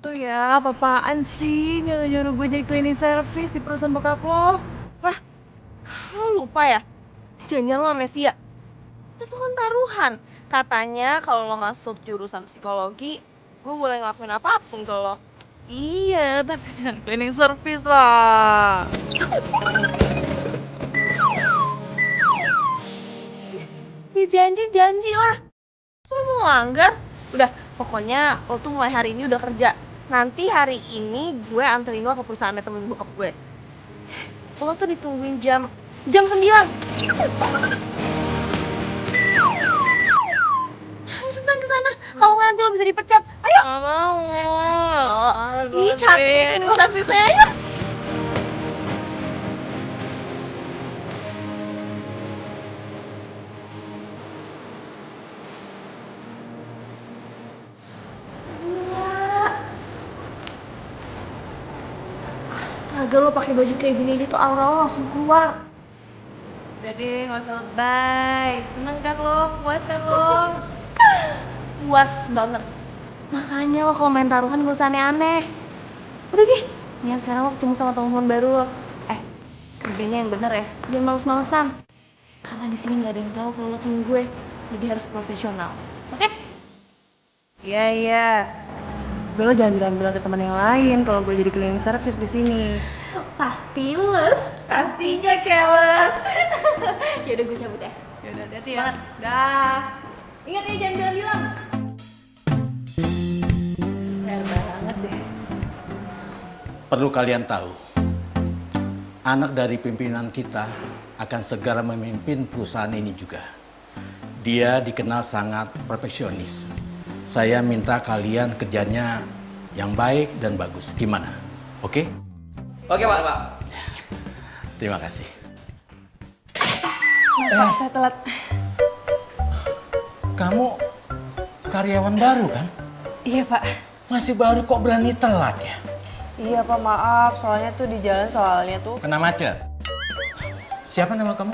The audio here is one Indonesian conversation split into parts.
tuh ya, apa-apaan sih nyuruh-nyuruh gue jadi cleaning service di perusahaan bokap lo? Wah, lo lupa ya? Jangan lo amnesia. Itu tuh kan taruhan. Katanya kalau lo masuk jurusan psikologi, gue boleh ngelakuin apapun ke lo. Iya, tapi jangan cleaning service lah. Ya janji lah. Terus lo mau ngelanggar? Udah, pokoknya lo tuh mulai hari ini udah kerja. Nanti hari ini gue anterin lo ke perusahaan temen bokap gue. Lo tuh ditungguin jam 9. Ayo cepetan kesana. Kalau nggak nanti lo bisa dipecat. Ayo. Gak mau. Ih, capek nih servisnya. Ayo. Astaga, lo pakai baju kayak gini aja tuh aura lo langsung keluar. Udah deh, gak usah lebay. Seneng kan lo? Puas kan lo? Puas banget. Makanya lo kalau main taruhan gak usah aneh-aneh. Udah gih, nih sekarang lo ketemu sama teman baru lo. Kerjanya yang bener ya, jangan males-malesan. Karena di sini nggak ada yang tahu kalau lo temen gue, jadi harus profesional. Oke? Iya, iya. Tapi lo jangan bilang-bilang ke teman yang lain kalau gue jadi cleaning service di sini. Pasti les. Pastinya keles. Ya udah gue cabut ya. Yaudah, hati-hati ya. Dah. Ingat ya jangan bilang-bilang. Bener banget deh. Perlu kalian tahu, anak dari pimpinan kita akan segera memimpin perusahaan ini juga. Dia dikenal sangat perfeksionis. Saya minta kalian kerjanya yang baik dan bagus. Gimana? Oke? Oke, Pak. Terima kasih. Maaf, saya telat. Kamu karyawan baru kan? Iya, Pak. Masih baru kok berani telat ya? Iya, Pak, maaf. Soalnya tuh di jalan soalnya tuh. Kena macet. Siapa nama kamu?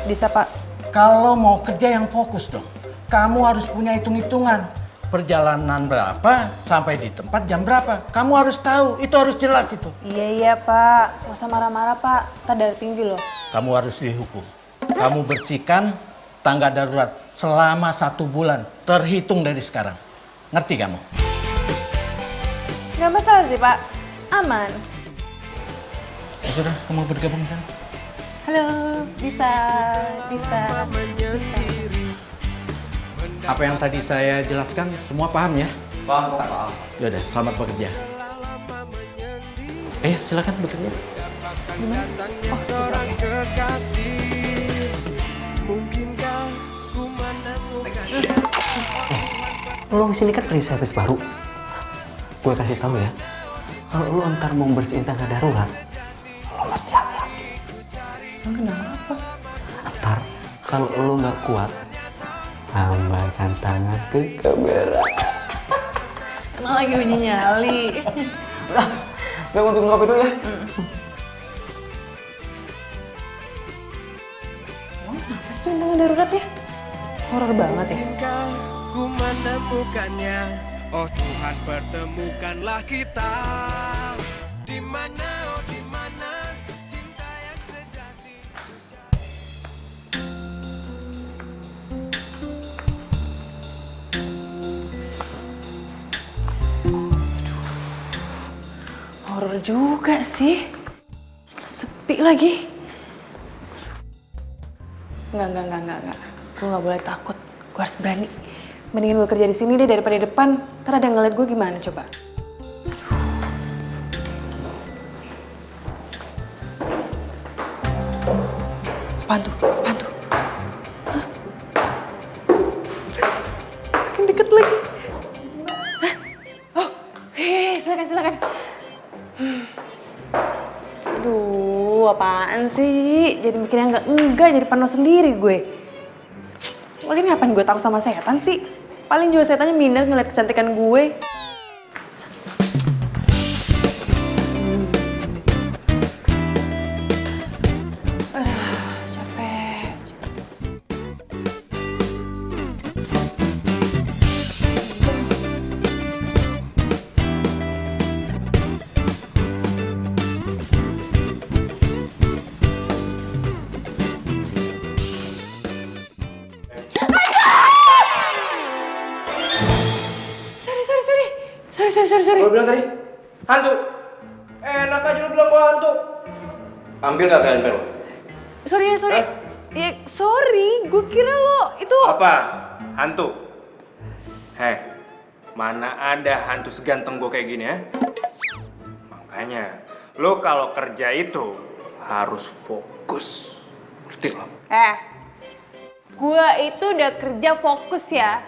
Bisa, Pak. Kalau mau kerja yang fokus dong. Kamu harus punya hitung-hitungan. Perjalanan berapa, sampai di tempat jam berapa. Kamu harus tahu, itu harus jelas itu. Iya, Pak. Nggak usah marah-marah, Pak. Kita darah tinggi loh. Kamu harus dihukum. Kamu bersihkan tangga darurat selama 1 bulan. Terhitung dari sekarang. Ngerti kamu? Nggak masalah sih, Pak. Aman. Ya sudah, kamu bergabung di sana. Halo, bisa. Apa yang tadi saya jelaskan, semua paham ya? Paham, Pak. Yaudah, selamat bekerja. Silakan bekerja. Lo kesini kan cleaning service baru. Gue kasih tahu ya, kalau lo ntar mau bersihin tangga darurat, lo mesti hati-hati. Kenapa? Ntar kalau lo nggak kuat, tambahkan tangan ke kamera. Emang lagi bunyi nyali. Udah, gue mau bikin kopi dulu ya. Apa sih undangan darurat ya? Horor banget ya. Ku menemukannya, oh Tuhan pertemukanlah kita. Di mana, oh di mana cinta yang sejati. Horor juga sih. Sepi lagi. Enggak. Gue nggak boleh takut. Gue harus berani. Mendingan gue kerja di sini deh daripada di depan. Ntar ada yang ngeliat gue gimana coba. Apaan tuh? Hah? Makin deket lagi. Hah? Oh, silakan. Aduh, apaan sih? Jadi mikirnya enggak jadi panas sendiri gue. Lagi ngapain gue takut sama setan sih? Paling juga setannya minder ngeliat kecantikan gue. Aduh, capek. lo bilang tadi? Hantu. Enak aja lo bilang gua hantu. Ambil gak kalian pel? Sorry ya, sorry. Ya, sorry, gue kira lo itu... Apa? Hantu? Heh, mana ada hantu seganteng gua kayak gini ya? Makanya, lo kalau kerja itu harus fokus. Ngerti lo? Gue itu udah kerja fokus ya.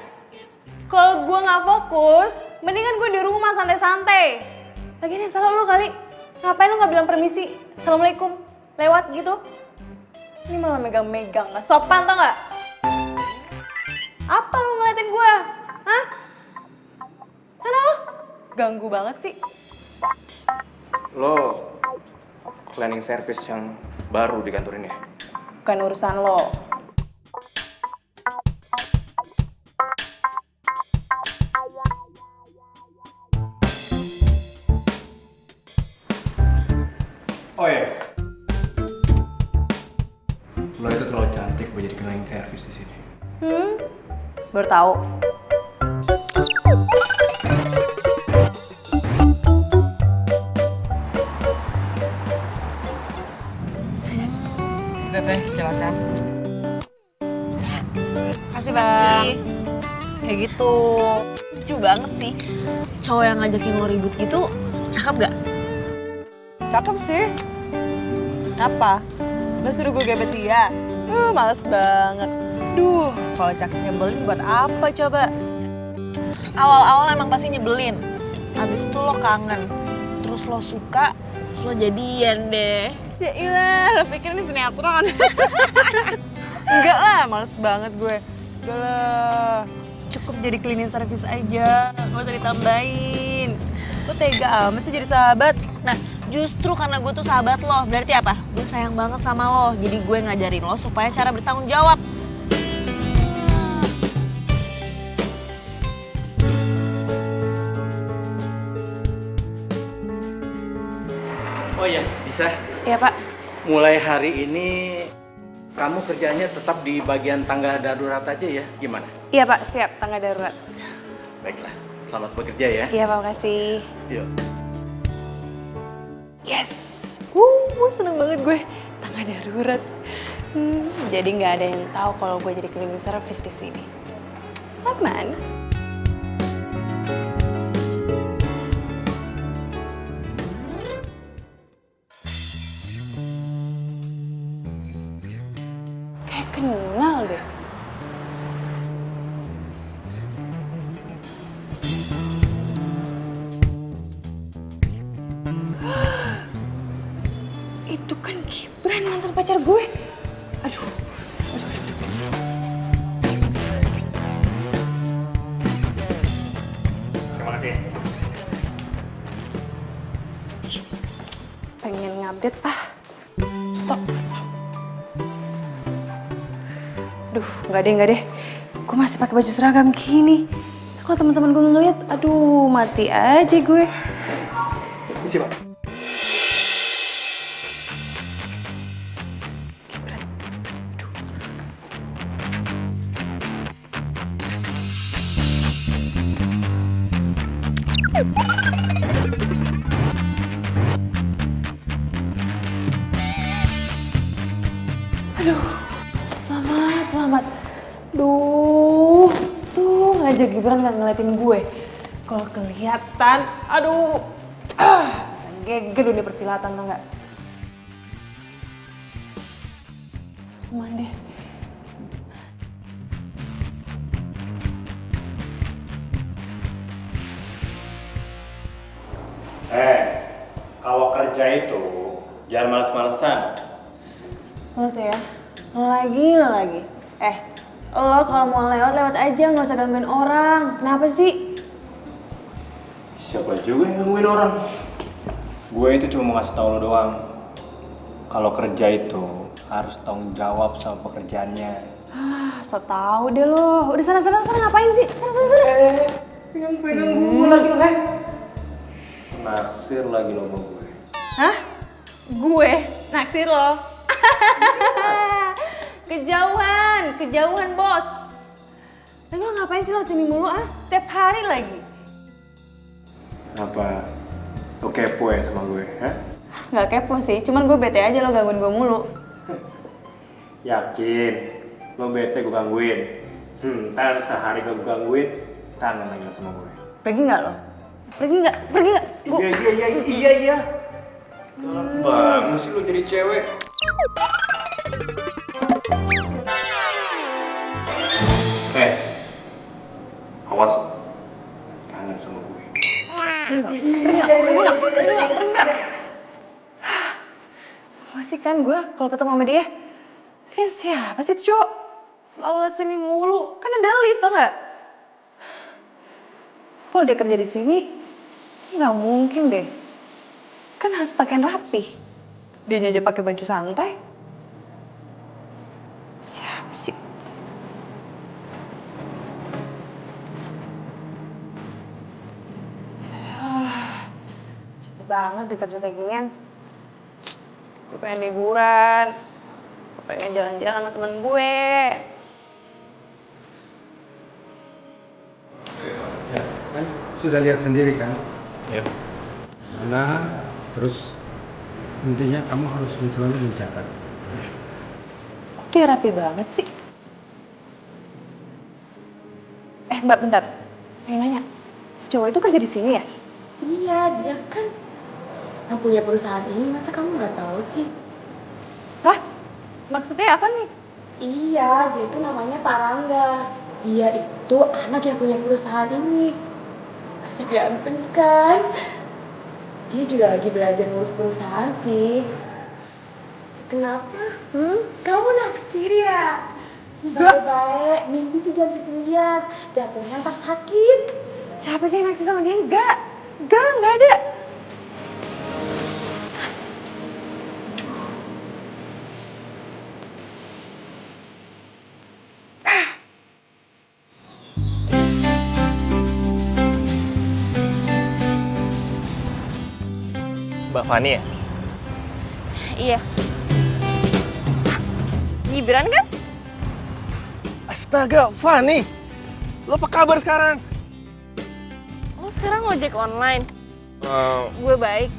Kalau gue nggak fokus, mendingan gue di rumah santai-santai. Lagian yang salah lo kali. Ngapain lo nggak bilang permisi? Assalamualaikum. Lewat gitu. Ini malah megang-megang. Nggak sopan tau nggak? Apa lo ngeliatin gue? Hah? Sana lo. Ganggu banget sih. Lo cleaning service yang baru di kantor ini ya? Bukan urusan lo. Oh iya. Lo itu terlalu cantik buat jadi cleaning service di sini. Baru tahu. Teteh, silakan. Kasih bang. Kayak gitu. Lucu banget sih. Cowok yang ngajakin lo ribut gitu, cakep gak? Cakep sih. Apa? Lo suruh gue gebet dia? Males banget. Duh, kalau cakep nyebelin buat apa coba? Awal-awal emang pasti nyebelin. Abis itu lo kangen. Terus lo suka, terus lo jadian deh. Ya ilah, lo pikir ini sinetron? Enggak lah, males banget gue. Enggak lah, cukup jadi cleaning service aja. Gak usah ditambahin. Lo tega amat sih jadi sahabat. Nah, justru karena gue tuh sahabat lo, berarti apa? Gue sayang banget sama lo, jadi gue ngajarin lo supaya cara bertanggung jawab. Oh iya, bisa. Iya pak. Mulai hari ini kamu kerjanya tetap di bagian tangga darurat aja ya? Gimana? Iya pak, siap. Tangga darurat. Baiklah, selamat bekerja ya. Iya pak, makasih. Yuk. Yes. Seneng banget gue. Tangga darurat. Jadi nggak ada yang tahu kalau gue jadi cleaning service di sini. Aman. Kayak kenal deh. Itu kan Gibran, mantan pacar gue. Aduh. Terima kasih. Pengen ngupdate Stop. Aduh, nggak deh. Gue masih pakai baju seragam gini. Kalau teman-teman gue ngeliat, aduh mati aja gue. Isi pak. Aduh, selamat. Duh, tuh ngajak Gibran gak ngeliatin gue. Kalau kelihatan, aduh, bisa geger dunia persilatan tau gak? Aman deh. Kalau kerja itu jangan males-malesan. Lo tuh ya, lo lagi. Lo kalau mau lewat aja, nggak usah gangguin orang. Kenapa sih? Siapa juga yang gangguin orang? Gue itu cuma mau ngasih tau lo doang. Kalau kerja itu harus tanggung jawab sama pekerjaannya. So tau deh lo. Udah sana ngapain sih? Sana. Pegang gue lagi lo, naksir lagi lo sama gue. Hah? Gue? Naksir lo? Kejauhan bos. Lagi lo ngapain sih lo sini mulu Setiap hari lagi. Apa? Lo kepo ya sama gue, ha? Nggak kepo sih, cuman gue bete aja lo gangguin gue mulu. Yakin? Lo bete gue gangguin? Ntar sehari gue gangguin, kangen lagi lo sama gue. Pergi nggak lo? Pergi nggak? Pergi nggak? Iya. Galak banget sih lo jadi cewek. Awas. Kangen sama gue. Masih kan gue kalau ketemu sama dia. Dia siapa sih itu cowok? Selalu liat sini mulu. Kan ada Lid, tau nggak? Kalau dia kerja di sini, nggak mungkin deh. Kan harus pakaian rapi. Dia aja pakai baju santai. Siapa sih? Cepet banget dikerja kayak ginian. Gue pengen liburan. Gue pengen jalan-jalan sama temen gue. Kan sudah lihat sendiri kan? Iya. Nah, terus intinya kamu harus selalu mencatat. Kok dia rapi banget sih? Mbak, bentar. Pengen nanya, si cowok itu kerja di sini ya? Iya, dia kan yang punya perusahaan ini, masa kamu nggak tahu sih? Hah? Maksudnya apa nih? Iya, dia itu namanya Parangga. Dia itu anak yang punya perusahaan ini. Pasti ganteng kan? Dia juga lagi belajar ngurus perusahaan sih. Kenapa? Kamu naksir ya? Baik-baik, mimpi tuh jangan ketinggian. Jatuhnya ntar sakit. Siapa sih yang naksir sama dia? Enggak ada. Mbak Fani ya? Iya. Gibran kan? Astaga, Fani! Lo apa kabar sekarang? Lo sekarang ngojek online? Gue baik.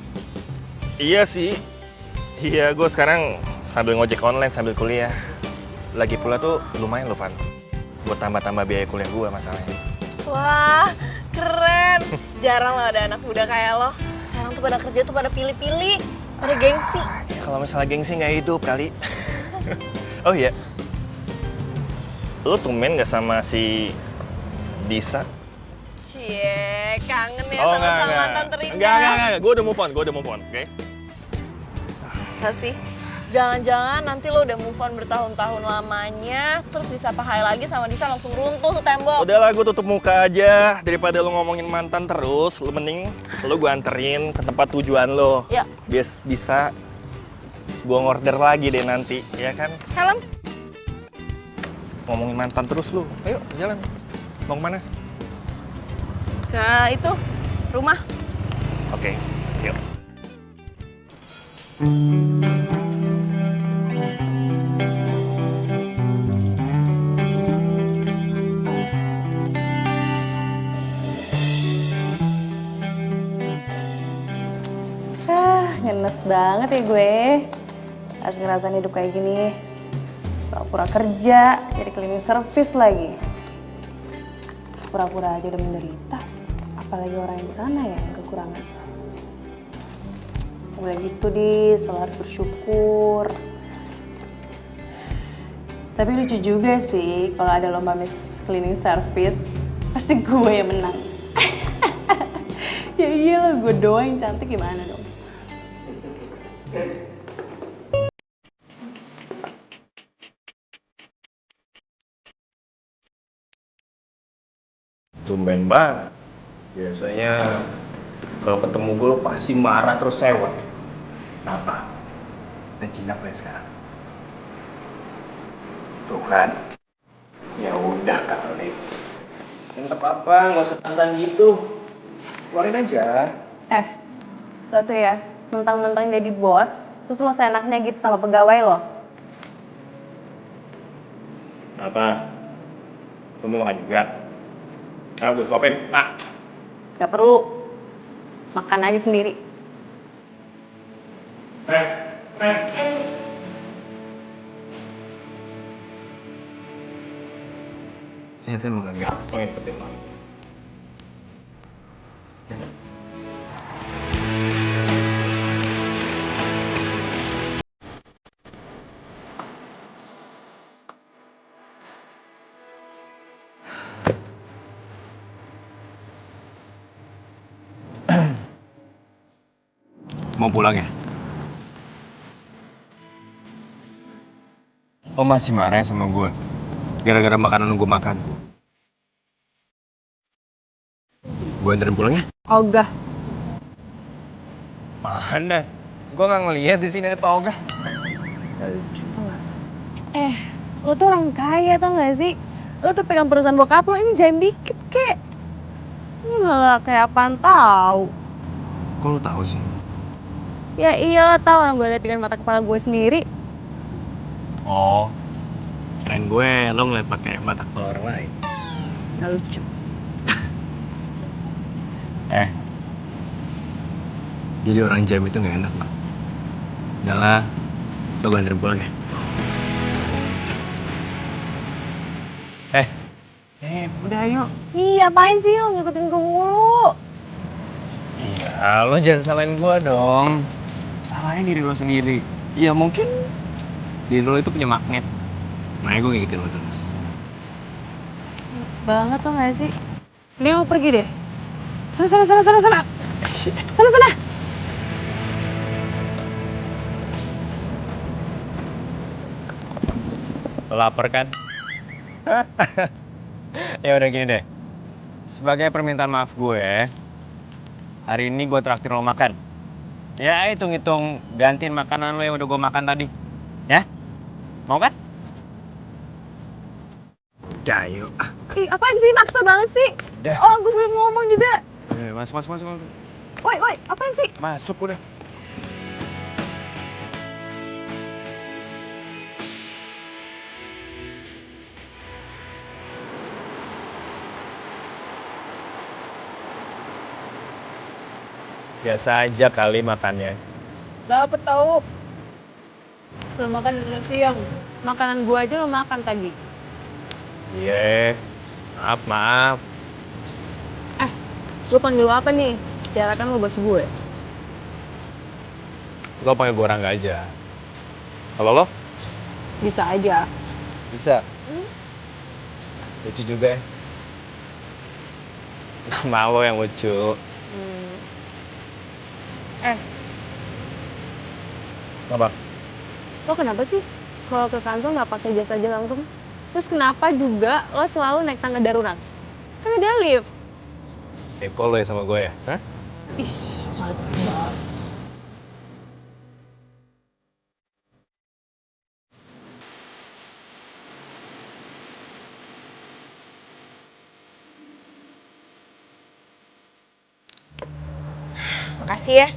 Iya sih. Iya, gue sekarang sambil ngojek online sambil kuliah. Lagi pula tuh lumayan loh, Fan. Buat tambah-tambah biaya kuliah gue masalahnya. Wah, keren. Jarang lah ada anak muda kayak lo. Sekarang tuh pada kerja tuh pada pilih-pilih, pada gengsi. Ya, kalau misalnya gengsi nggak hidup kali. Oh iya. Lo tumben nggak sama si Disa? Cie, kangen ya Oh, sama mantan terindah. Enggak. Gue udah move on, oke? Masa sih? Jangan-jangan nanti lo udah move on bertahun-tahun lamanya, terus disapa hai lagi sama Disa langsung runtuh tuh tembok. Udahlah, gue tutup muka aja. Daripada lo ngomongin mantan terus, lo mending lo gue anterin ke tempat tujuan lo. Ya. Biar bisa gue ngorder lagi deh nanti, ya kan? Helm? Ngomongin mantan terus lo. Ayo, jalan. Mau kemana? Ke itu, rumah. Oke, yuk. Ngenes banget ya gue. Harus ngerasain hidup kayak gini. Pura-pura kerja, jadi cleaning service lagi. Pura-pura aja udah menderita. Apalagi orang di sana ya yang kekurangan. Boleh gitu selalu harus bersyukur. Tapi lucu juga sih kalau ada lomba Miss Cleaning Service, pasti gue yang menang. Ya iyalah, gue doang yang cantik, gimana dong? Tumben banget. Biasanya kalau ketemu gue lo pasti marah terus sewot. Kenapa? Dan Cina play sekarang. Tuh kan. Ya udah kali. Nggak apa-apa, nggak usah tantang gitu. Keluarin aja. Lo tuh ya, mentang-mentang jadi bos, terus lo seenaknya gitu sama pegawai lo. Apa? Lo mau makan juga? Ah, gue suapin. Ah. Gak perlu. Makan aja sendiri. Ternyata emang gak gampang ya dapetin lo. Mau pulang ya? Lo masih marah ya sama gue? Gara-gara makanan gue makan. Gue anterin pulang ya? Ogah. Mana? Gue nggak ngeliat di sini ada Pak Ogah. Lo tuh orang kaya tau gak sih? Lo tuh pegang perusahaan bokap lo, ini jaim dikit kek. Malah kayak apaan tau. Kok lo tahu sih? Ya iyalah tau, orang gue liat dengan mata kepala gue sendiri. Oh, kirain gue lo ngeliat pakai mata kepala orang lain. Gak lucu. Jadi orang jam itu nggak enak, Pak. Udah lah, lo gue anterin pulang ya. Udah yuk. Iya, apain sih lo ngikutin gue mulu? Iya, lo jangan salahin gue dong. Salahin diri lo sendiri. Ya mungkin diri lo itu punya magnet. Makanya gue ngikutin lo terus. Banget tau gak sih? Ini mau pergi deh. Sana. Sana. Lo lapar kan? Ya udah gini deh. Sebagai permintaan maaf gue, hari ini gue traktir lo makan. Ya hitung-hitung gantiin makanan lo yang udah gue makan tadi. Ya? Mau kan? Udah yuk. Ih, apaan sih? Maksa banget sih. Udah. Oh, gue belum ngomong juga. Masuk. Woi, apaan sih? Masuk udah. Biasa aja kali makannya. Dapet tau. Sebelum makan udah siang. Makanan gue aja lo makan tadi. Iya, maaf. Gue panggil lo apa nih? Secara kan lo bos gue. Lo panggil gue Rangga aja. Kalau lo? Bisa aja. Bisa. Lucu juga ya. Nama lo yang lucu. Apa? Lo kenapa sih kalau ke kantor nggak pakai jas aja langsung? Terus kenapa juga lo selalu naik tangga darurat? Kan ada lift. Kepo lo ya sama gue ya? Hah? Ih, males banget. Makasih ya.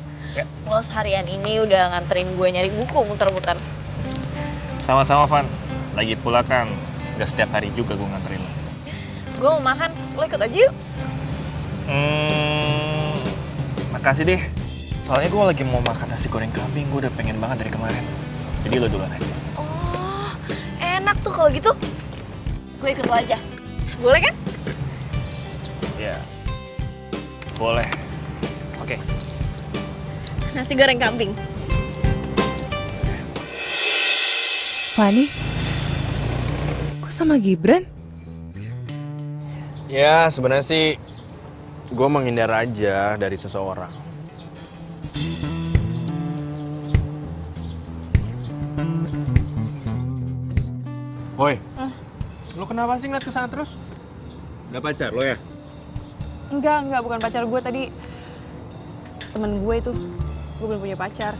Lo seharian ini udah nganterin gue nyari buku muter-muter. Sama-sama, Van. Lagi pula kan gak setiap hari juga gue nganterin lo. Gue mau makan, lo ikut aja yuk. Makasih deh. Soalnya gue lagi mau makan nasi goreng kambing. Gue udah pengen banget dari kemarin. Jadi lo duluan aja. Oh, enak tuh kalau gitu. Gue ikut lo aja. Boleh kan? Ya, boleh. Oke. Nasi goreng kambing. Fani, kok sama Gibran? Ya, sebenarnya sih gue menghindar aja dari seseorang. Woi, lo kenapa sih ngeliat kesana terus? Gak pacar lo ya? Enggak, bukan pacar gue tadi. Temen gue itu. Gue belum punya pacar.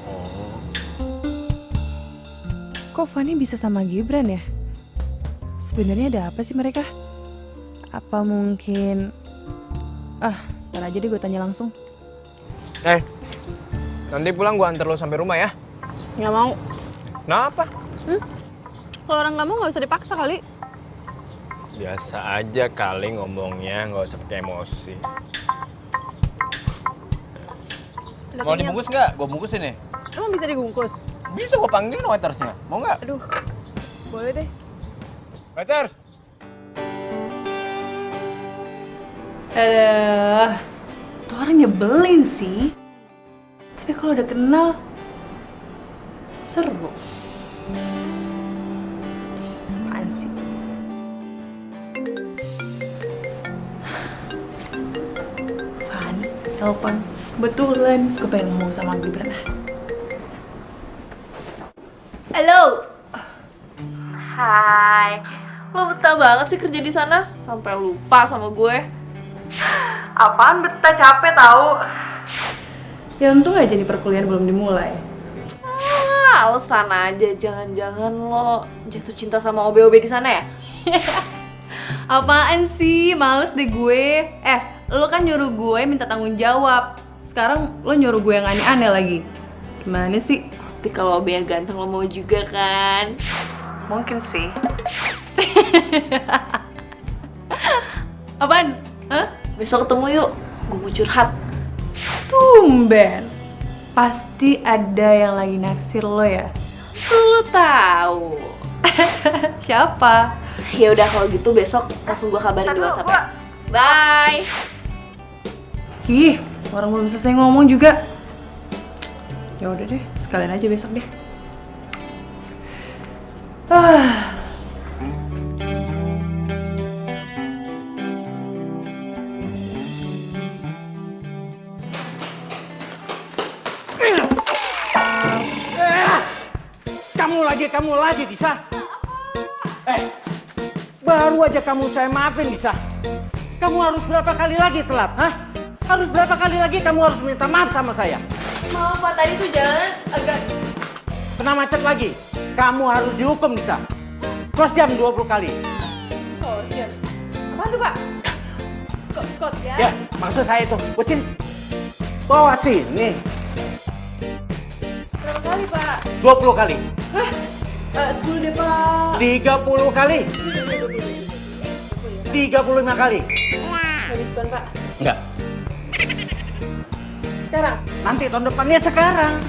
Oh. Kok Fani bisa sama Gibran ya? Sebenarnya ada apa sih mereka? Apa mungkin... ntar aja deh gue tanya langsung. Nanti pulang gue antar lo sampai rumah ya. Nggak mau. Kenapa? Kalau orang nggak mau nggak usah dipaksa kali. Biasa aja kali ngomongnya, nggak usah pakai emosi. Udah Mau kenyang. dibungkus nggak? Gue bungkusin nih. Emang bisa dibungkus? Bisa gue panggilin waitersnya. Mau nggak? Aduh, boleh deh. Waiters! Aduh, tuh orang nyebelin sih. Tapi kalau udah kenal, seru. Apaan sih? Van, telepon. Kebetulan gue pengen ngomong sama Gibran. Halo. Hai. Lo betah banget sih kerja di sana sampai lupa sama gue. Apaan betah, capek tahu. Ya untung aja nih perkuliahan belum dimulai. Alasan aja, jangan-jangan lo jatuh cinta sama OB-OB di sana ya? Apaan sih? Males deh gue. Lo kan nyuruh gue minta tanggung jawab. Sekarang lo nyuruh gue yang aneh-aneh lagi. Gimana sih? Tapi kalau OB yang ganteng lo mau juga kan? Mungkin sih. Apaan? Hah? Besok ketemu yuk, gue mau curhat. Tumben. Pasti ada yang lagi naksir lo ya? Lo tahu. Siapa? Ya udah kalau gitu besok langsung gue kabarin di WhatsApp ya. Bye. Ih, orang belum selesai ngomong juga. Ya udah deh, sekalian aja besok deh. Kamu lagi, Disa. Baru aja kamu saya maafin, Disa. Kamu harus berapa kali lagi telat, hah? Harus berapa kali lagi kamu harus minta maaf sama saya? Maaf Pak, tadi tuh jalan agak... Kena macet lagi. Kamu harus dihukum, Disa. Cross jam 20 kali. Oh, siap. Apaan tuh, Pak? Scott ya? Ya, maksud saya itu, Usin, bawa sini. Berapa kali, Pak? 20 kali. 10 deh, Pak. 30 kali. 35 kali. Nggak diskon, Pak. Enggak. Sekarang? Nanti tahun depannya sekarang.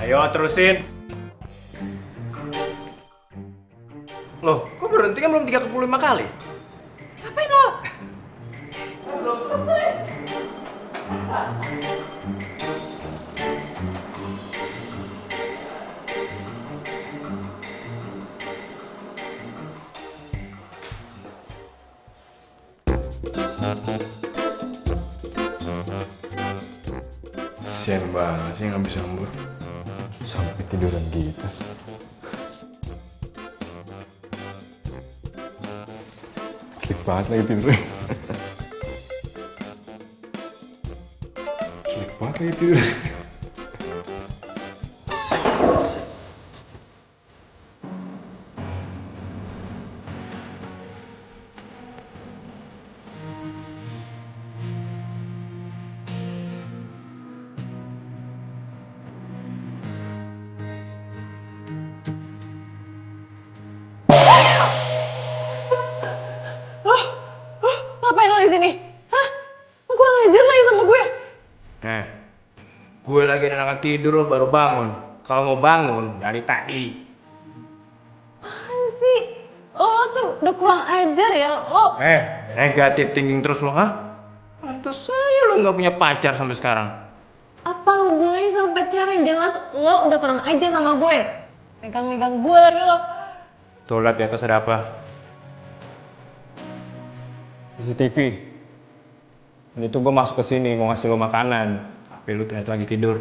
Ayo terusin. Loh, kok berhenti kan belum 35 kali? Ngapain lo? Kasian banget sih nggak bisa ngembur. Sampai tiduran gitu. Sleep banget lagi tidurnya. Sleep banget lagi tidurnya. Ngapain lo di sini? Hah? Gue ngajar lagi sama gue. Gue lagi enakan tidur lo baru bangun. Kalau mau bangun dari tadi. Apaan sih? Lo tuh udah kurang ajar ya. Lo Negatif thinking terus lo, ha? Pantes saya lo nggak punya pacar sampai sekarang. apa hubungannya sama pacaran? Jelas lo udah kurang ajar sama gue. Megang-megang gue lagi lo. Tuh lihat di atas ada apa? CCTV. Dan itu gue masuk ke sini mau ngasih lo makanan, tapi lu ternyata lagi tidur.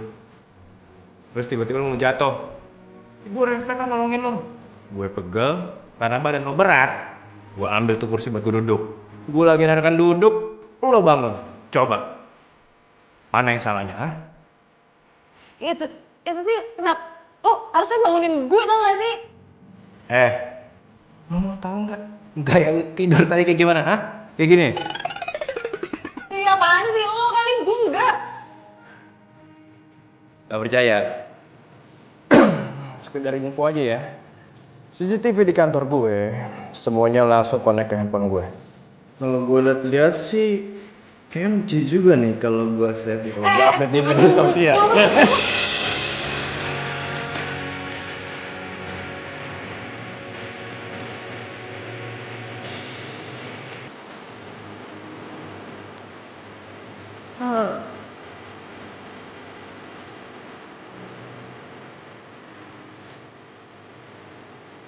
Terus tiba-tiba lu mau jatuh. Gue refleks kan nolongin lo. Gue pegel karena badan lo berat. Gue ambil tuh kursi buat gue duduk. Gue lagi narakan duduk, lo bangun. Coba. Mana yang salahnya, ha? Ya tapi kenapa? Lo harusnya bangunin gue tau gak sih? Lo mau tahu nggak gaya lu tidur tadi kayak gimana, ha? Kayak gini. Gak percaya? Sekedar info aja ya. CCTV di kantor gue, semuanya langsung connect ke handphone gue. Kalau gue lihat-lihat sih, kayaknya lucu juga nih kalau gue save kalau gue update di media sosial.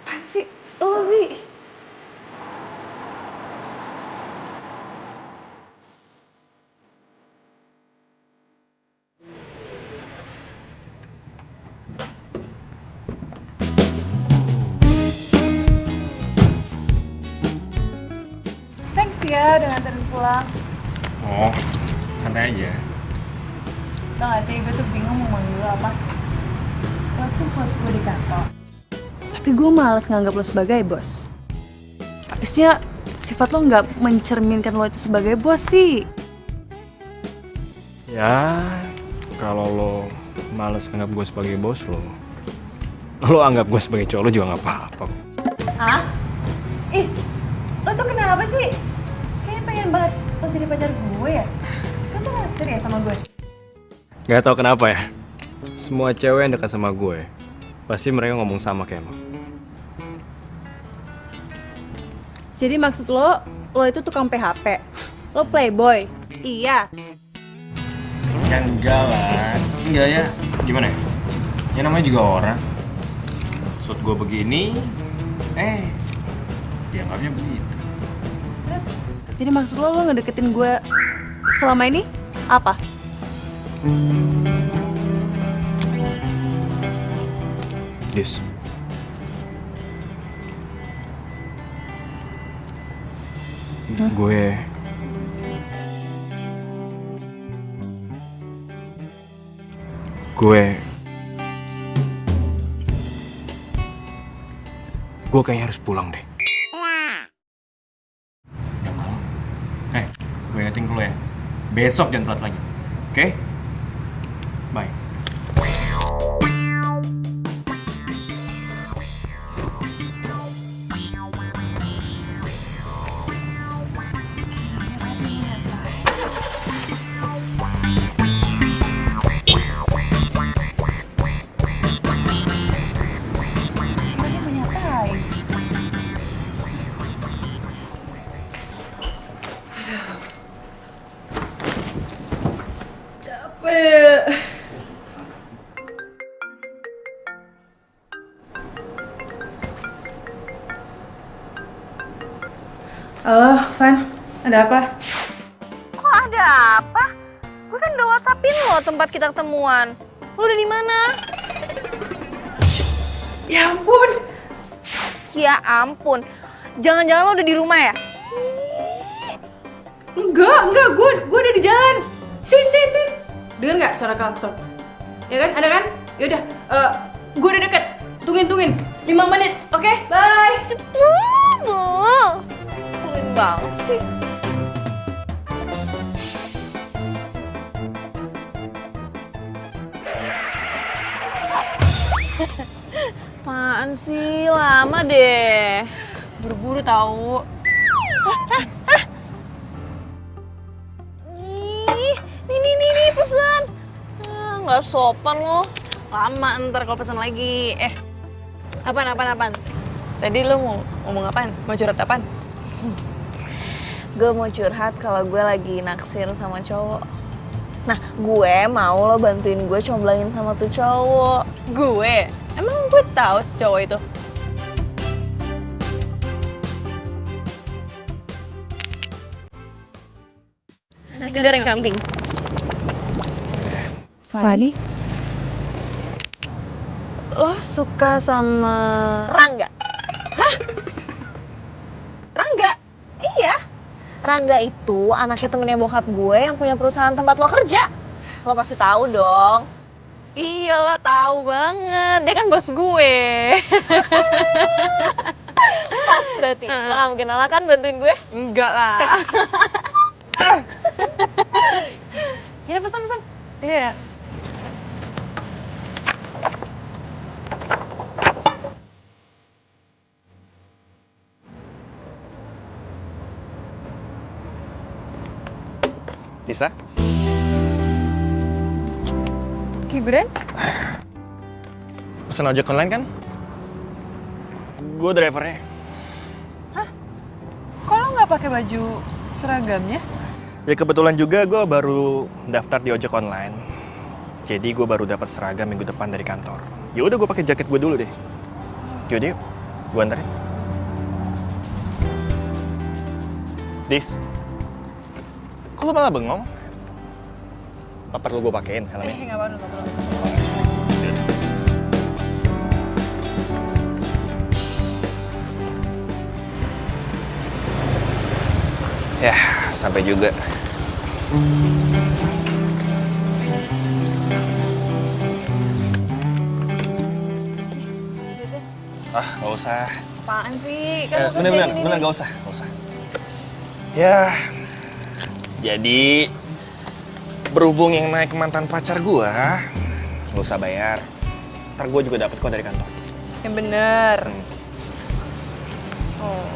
Apaan sih? Lo sih? Thanks ya udah nganterin pulang. Oh, santai aja. Tau gak sih, gue tuh bingung mau manggil lo apa. Lo tuh bos gue di kantor. Tapi gue males nganggap lo sebagai bos. Habisnya sifat lo nggak mencerminkan lo itu sebagai bos sih. Ya, kalau lo males anggap gue sebagai bos lo anggap gue sebagai cowok lo juga nggak apa-apa. Hah? Ih, lo tuh kenapa sih? Kayaknya pengen banget lo jadi pacar gue ya? Kan tuh gak naksir ya sama gue? Gak tau kenapa ya, semua cewek yang dekat sama gue pasti mereka ngomong sama kayak lo. Jadi maksud lo itu tukang PHP? Lo playboy? Iya. Ya enggak lah, enggak ya. Gimana ya? Ya namanya juga orang. Maksud gue begini, dianggapnya begitu. Terus, jadi maksud lo ngedeketin gue selama ini apa? Dis, gue kayaknya harus pulang deh. Udah malam. Gue ingetin dulu ya. Besok jangan telat lagi. Oke? Bye. Halo, Van. Ada apa? Kok ada apa? Gue kan udah WhatsAppin lo tempat kita ketemuan. Lo udah di mana? Ya ampun. Ya ampun. Jangan-jangan lo udah di rumah ya? Enggak, gue udah di jalan. Tin. Dengar nggak suara klakson? Ya kan, ada kan? Yaudah, gue udah deket. Tungguin. 5 menit, oke? Bye. Sering banget sih. Apaan sih? Lama deh. Buru-buru tahu. Nih pesan. Nggak sopan lo. Lama ntar kalau pesan lagi. Apaan? Tadi lo mau ngomong apaan? Mau curhat apaan? Gue mau curhat kalau gue lagi naksir sama cowok. Nah, gue mau lo bantuin gue comblangin sama tuh cowok. Gue? Emang gue tahu si cowok itu? Nasi goreng kambing. Fani? Lo suka sama Rangga. Hah? Rangga? Iya. Rangga itu anaknya temennya bokap gue yang punya perusahaan tempat lo kerja. Lo pasti tahu dong. Iya lah, tahu banget. Dia kan bos gue. Pas berarti. Lo gak mungkin nolak kan bantuin gue? Enggak lah. Gini pesan. Iya. Tisa? Gibran? Pesan ojek online kan? Gue drivernya. Kok lo nggak pakai baju seragamnya? Ya kebetulan juga gue baru daftar di ojek online. Jadi gue baru dapat seragam minggu depan dari kantor. Ya udah gue pakai jaket gue dulu deh. Yaudah yuk, gue anterin. Dis, kok lo malah bengong? Apa perlu gue pakein helmnya? Nggak perlu. Ya, sampai juga. Nggak usah. Apaan sih? Kan lo Bener, nggak usah. Ya, jadi berhubung yang naik mantan pacar gua, nggak usah bayar. Ntar gua juga dapet kok dari kantor. Yang bener. Oh,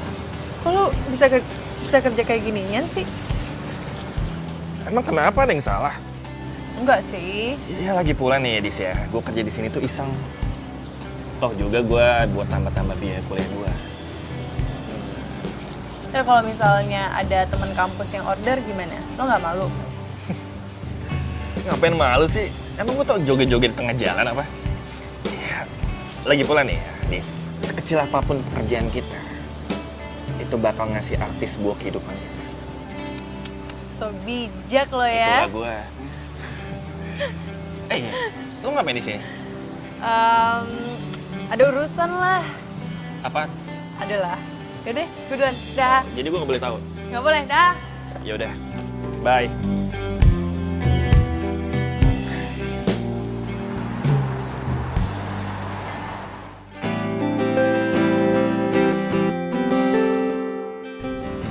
kok lo bisa kerja kayak ginian sih? Emang kenapa, ada yang salah? Enggak sih. Iya, lagi pula nih Dis ya, gua kerja di sini tuh iseng. Toh juga gua buat tambah-tambah biaya kuliah gua. Terus kalau misalnya ada teman kampus yang order gimana? Lo nggak malu? Ngapain malu sih? Emang gua tau joget-joget di tengah jalan apa? Ya, lagi pula nih, Dis, sekecil apapun pekerjaan kita, itu bakal ngasih artis buat kehidupan kita. So bijak lo ya. Itulah gua. Lo ngapain di sini? Ada urusan lah. Apa? Adalah. Yaudah, gue duluan. Dah. Jadi gua nggak boleh tahu. Nggak boleh, dah. Ya udah, bye.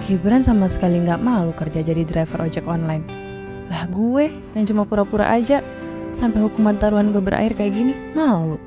Gibran sama sekali nggak malu kerja jadi driver ojek online. Lah gue yang cuma pura-pura aja sampai hukuman taruhan gue berakhir kayak gini, malu.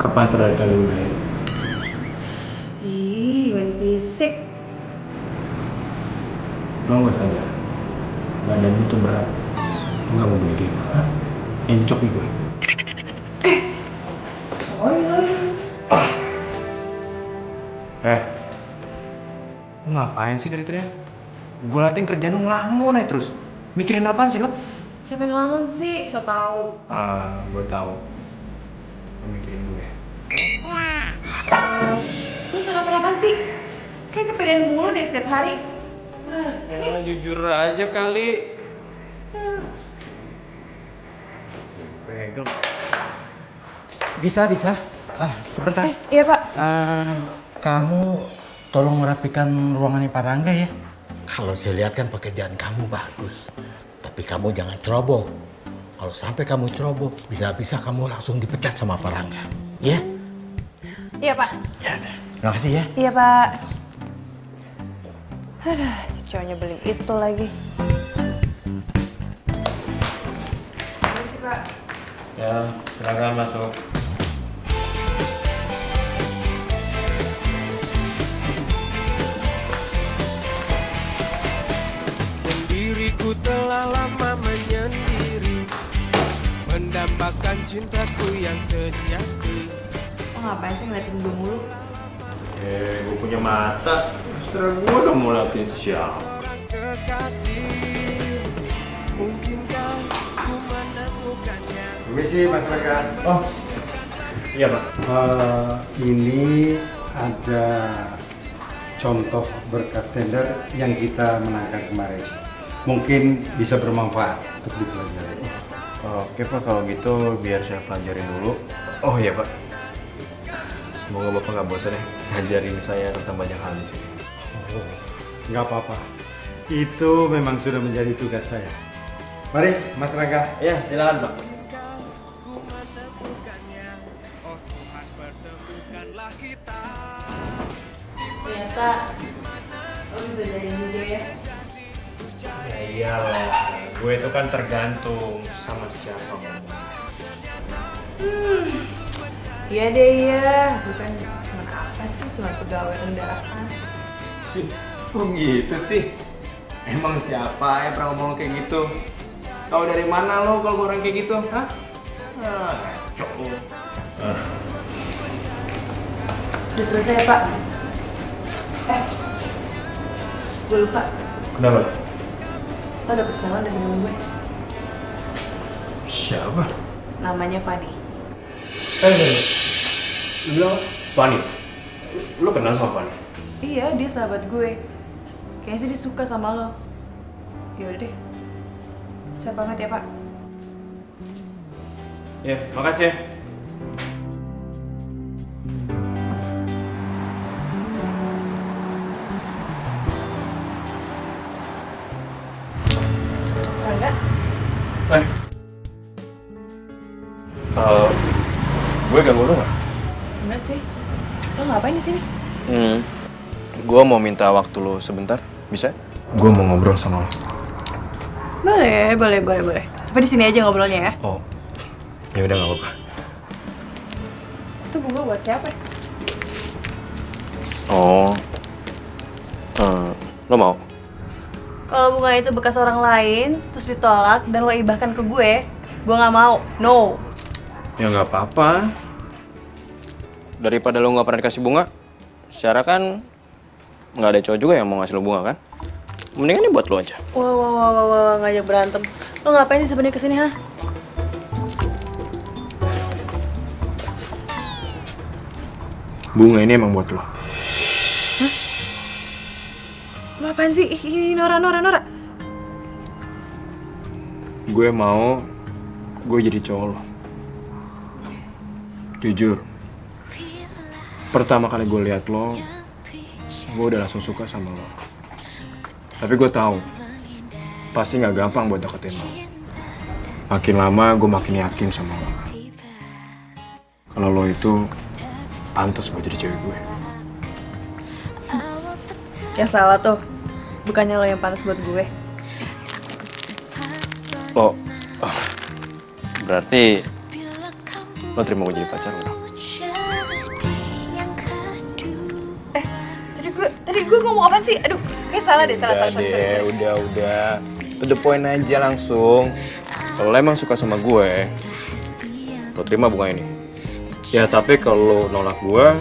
Kapan terakhir kali lu main? Ih, main fisik. Lo gak sadar? Badan lu tuh berat. Lu gak mau beli game, hah? Encok nih gue. Lu ngapain sih dari tadi? Gue latihan kerjaan lu ngelamun aja terus. Mikirin apaan sih lo? Siapa yang ngelamun sih? So tau. Gue tahu. Lu mikirin gue. Lu sarapan apaan sih? Kayak kepedean mulu deh setiap hari. Ya jujur aja kali. Pegang. Bisa. Sebentar. Iya pak. Kamu tolong merapikan ruangannya Pak Rangga ya. Kalau saya lihat kan pekerjaan kamu bagus. Tapi kamu jangan ceroboh. Kalau sampai kamu ceroboh, bisa-bisa kamu langsung dipecat sama Pak Rangga. Ya? Iya pak. Ya udah. Terima kasih ya. Iya pak. Aduh, si cowoknya beli itu lagi. Makasih pak. Ya, silakan masuk. Sendiriku telah lama menyendiri, mendambakan cintaku yang sejati. Oh ngapain sih ngeliatin gue mulu? Gue punya mata. Setelah gue udah mau latihan siapa? Kekasih, mungkinkah ku menemukannya? Permisi Mas Raka. Oh, iya Pak. Ini ada contoh berkas tender yang kita menangkan kemarin. Mungkin bisa bermanfaat untuk dipelajari. Oke Pak, kalau gitu biar saya pelajarin dulu. Oh iya Pak. Semoga Bapak nggak bosan ya ngajarin saya tentang banyak hal di sini. Nggak apa-apa. Itu memang sudah menjadi tugas saya. Mari Mas Raka. Ya, silakan Pak. Ternyata lo bisa jadiin juga ya. Ya iyalah, gue itu kan tergantung sama siapa ngomong. Iya deh iya, bukan cuma apa sih, cuma pegawai rendahan. Kok gitu sih? Emang siapa yang pernah ngomong kayak gitu? Tahu dari mana lo kalau orang kayak gitu? Hah? Ngaco lo. Udah selesai ya Pak? Gue lupa. Kenapa? Lo dapet salam dari temen gue. Siapa? Namanya Fanny. Lu bilang Fanny? Lu kenal sama Fanny? Iya, dia sahabat gue. Kayaknya sih dia suka sama lo. Yaudah deh. Saya banget ya Pak. Ya, makasih ya. Rangga? Gue ganggu lu nggak? Enggak sih. Lo ngapain di sini? Gue mau minta waktu lo sebentar, bisa? Gue mau ngobrol sama lo. Boleh. Tapi di sini aja ngobrolnya ya. Oh, ya udah nggak apa-apa. Itu bunga buat siapa? Oh, lo mau? Kalau bunga itu bekas orang lain, terus ditolak dan lo ibahkan ke gue nggak mau. No. Ya nggak apa-apa. Daripada lo nggak pernah dikasih bunga, secara kan nggak ada cowok juga yang mau ngasih lo bunga kan? Mendingan ini buat lo aja. Wah, ngajak berantem. Lo ngapain sih sebenarnya kesini, ha? Bunga ini emang buat lo. Hah? Lo apaan sih? Ih, Nora. Gue mau gue jadi cowok lo. Jujur, pertama kali gue lihat lo, gue udah langsung suka sama lo. Tapi gue tahu pasti nggak gampang buat deketin lo. Makin lama gue makin yakin sama lo. Kalau lo itu pantas buat jadi cewek gue. Yang salah tuh, bukannya lo yang pantas buat gue. Oh, berarti lo terima gue jadi pacar lo? Tadi gue ngomong apaan sih? Aduh, kayak salah deh, salah. Udah. To the point aja langsung. Kalau lo emang suka sama gue, lo terima bunga ini. Ya tapi kalau lo nolak gue,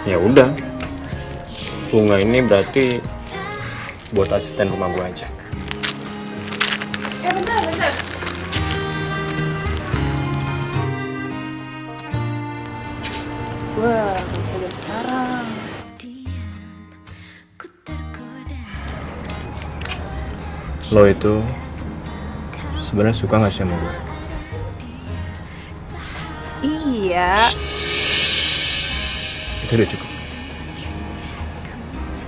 ya udah. Bunga ini berarti buat asisten rumah gue aja. Bentar. Gue gak bisa jam sekarang. Lo itu sebenarnya suka nggak sih sama gue? Iya. Itu udah cukup.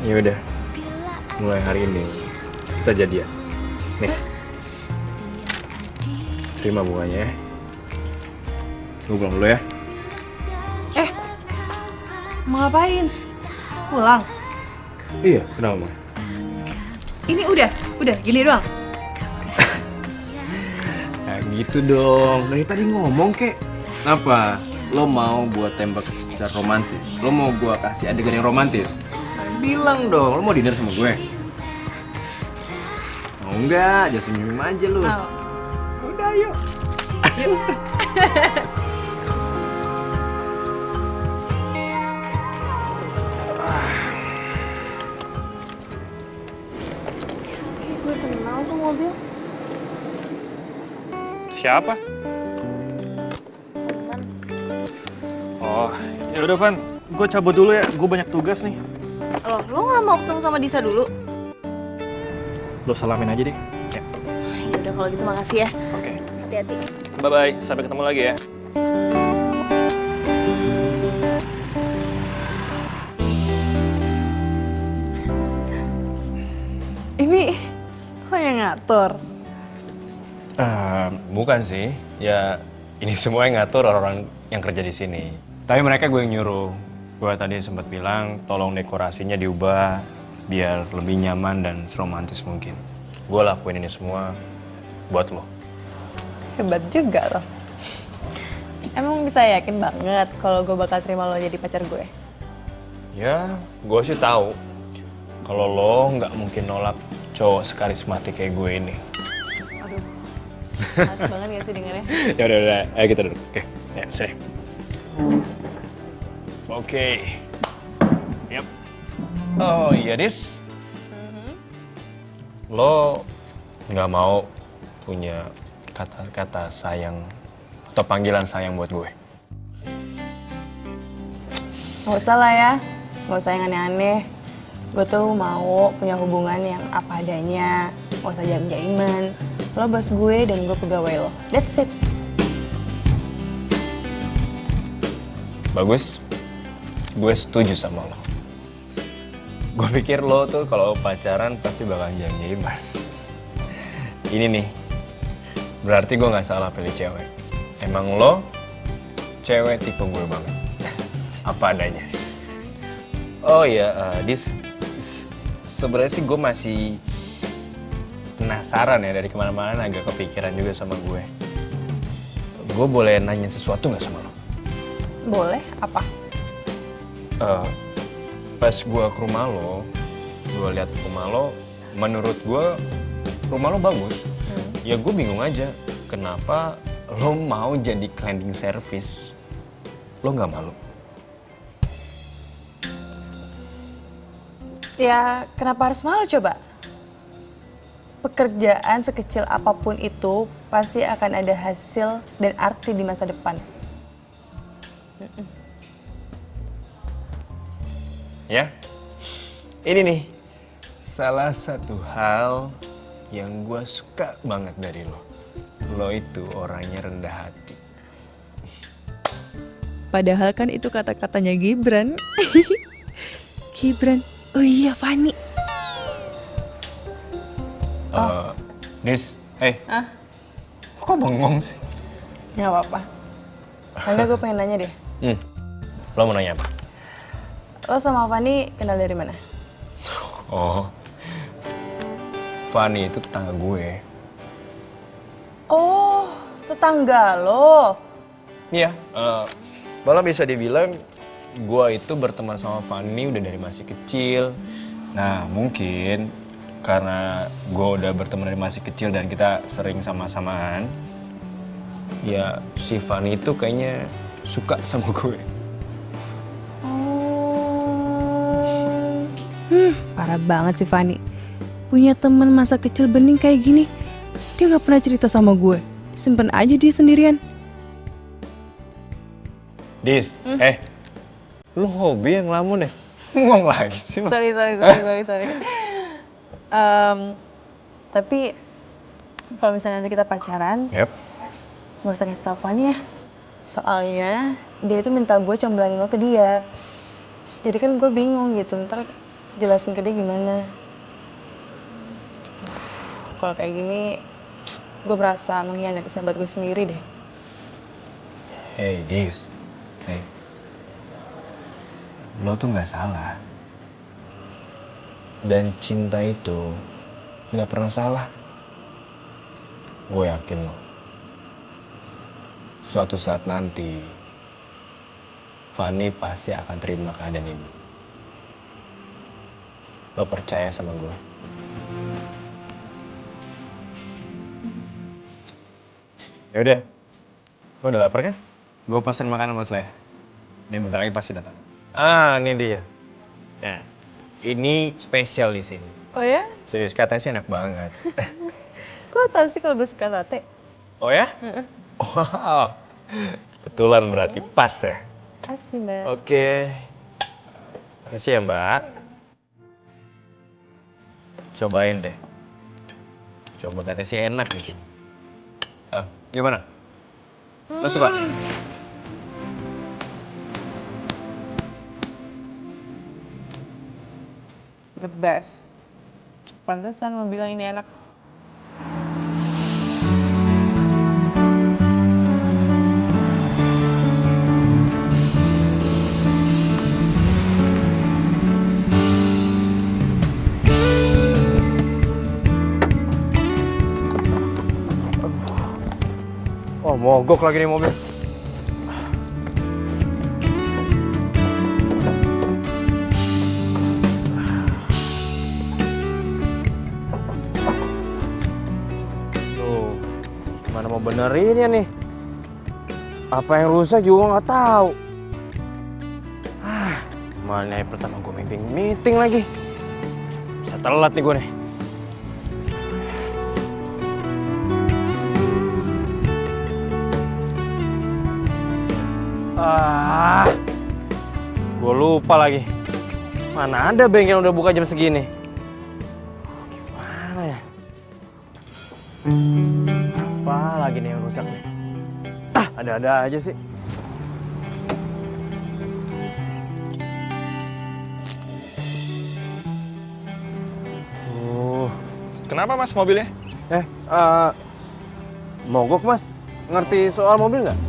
Ya udah, mulai hari ini kita jadian. Nih, terima bunganya ya. Gue pulang dulu ya. Mau ngapain? Pulang? Iya, kenapa Mang? Ini udah gini doang. Nah gitu dong, dari tadi ngomong kek. Apa? Lo mau buat tembak secara romantis? Lo mau gua kasih adegan yang romantis? Bilang dong, lo mau dinner sama gue? Mau enggak? Jangan senyum aja lo. Oh. Udah yuk. Gue kenal tuh mobil. Siapa? Oh, ya udah Van, gue cabut dulu ya. Gue banyak tugas nih. Lo nggak mau ketemu sama Disa dulu? Lo salamin aja deh. Ya. Ya udah kalau gitu makasih ya. Oke. Hati-hati. Bye-bye, sampai ketemu lagi ya. Ini lo yang ngatur. Bukan sih, ya ini semua yang ngatur orang-orang yang kerja di sini. Tapi mereka gue yang nyuruh Gue tadi sempat bilang tolong dekorasinya diubah biar lebih nyaman dan seromantis mungkin. Gue lakuin ini semua buat lo. Hebat juga loh. Emang bisa yakin banget kalau gue bakal terima lo jadi pacar gue? Ya, gue sih tahu kalau lo nggak mungkin nolak cowok sekarismatik kayak gue ini. Aduh, males banget gak sih dengernya? Ya udah, ayo kita duduk. Oke, ya sini. Oke. Yap. Oh iya, Dis. Lo nggak mau punya kata-kata sayang atau panggilan sayang buat gue? Gak usah lah ya, gak usah yang aneh-aneh. Gue tuh mau punya hubungan yang apa adanya, gak usah jaim-jaiman. Lo bos gue dan gue pegawai lo, that's it. Bagus, gue setuju sama lo. Gue pikir lo tuh kalau pacaran pasti bakalan jaim-jaiman. Ini nih, berarti gue nggak salah pilih cewek. Emang lo cewek tipe gue banget. Apa adanya. Oh iya, sebenarnya sih gue masih penasaran ya, dari kemana-mana agak kepikiran juga sama gue. Gue boleh nanya sesuatu nggak sama lo? Boleh, apa? Pas gue ke rumah lo, gue lihat rumah lo, menurut gue rumah lo bagus. Ya gue bingung aja, kenapa lo mau jadi cleaning service? Lo nggak malu? Ya, kenapa harus malu coba? Pekerjaan sekecil apapun itu pasti akan ada hasil dan arti di masa depan. Ya, ini nih salah satu hal yang gue suka banget dari lo. Lo itu orangnya rendah hati. Padahal kan itu kata-katanya Gibran. Gibran. Oh iya, Fani. Nis, kok bengong sih? Nggak apa-apa. Karena gue pengen nanya deh. Lo mau nanya apa? Lo sama Fani kenal dari mana? Oh, Fani itu tetangga gue. Oh, tetangga lo. Iya, malah bisa dibilang gue itu berteman sama Fani udah dari masih kecil. Nah, mungkin karena gue udah berteman dari masih kecil dan kita sering sama-samaan, ya si Fani itu kayaknya suka sama gue. Parah banget sih Fani. Punya temen masa kecil bening kayak gini. Dia nggak pernah cerita sama gue. Simpen aja dia sendirian. Dis, lu hobi yang ngelamun ya? Ngomong lagi sih. Sorry. Tapi kalau misalnya nanti kita pacaran, Yep. gak usah kasih tau Fani ya. Soalnya dia itu minta gue comblanin lo ke dia. Jadi kan gue bingung gitu, ntar jelasin ke dia gimana. Kalau kayak gini, gue merasa mengkhianati sahabat gue sendiri deh. Hey, Dis. Hey. Lo tuh nggak salah. Dan cinta itu nggak pernah salah. Gue yakin lo. Suatu saat nanti, Fani pasti akan terima keadaan ini. Lo percaya sama gue? Yaudah, lo udah lapar kan? Gue pesen makanan buat lo ya. Ini bentar lagi pasti datang. Ah, ini dia. Nah, ini spesial di sini. Oh ya? Serius, katanya sih enak banget. Kok tau sih kalau gue suka latte? Oh ya? Wow, kebetulan berarti pas ya. Kasih mbak. Oke. Makasih ya mbak. Cobain deh. Coba katanya sih enak nih. Gimana? Lo suka? The best. Pantesan lo bilang ini enak. Mogok lagi nih mobil. Tuh, gimana mau benerinnya nih? Apa yang rusak juga nggak tahu. Mana yang pertama gue meeting lagi. Bisa telat nih gue nih. Gue lupa lagi. Mana ada bengkel udah buka jam segini? Gimana ya? Apa lagi nih yang rusak nih? Ada-ada aja sih. Kenapa mas mobilnya? Mogok mas. Ngerti soal mobil nggak?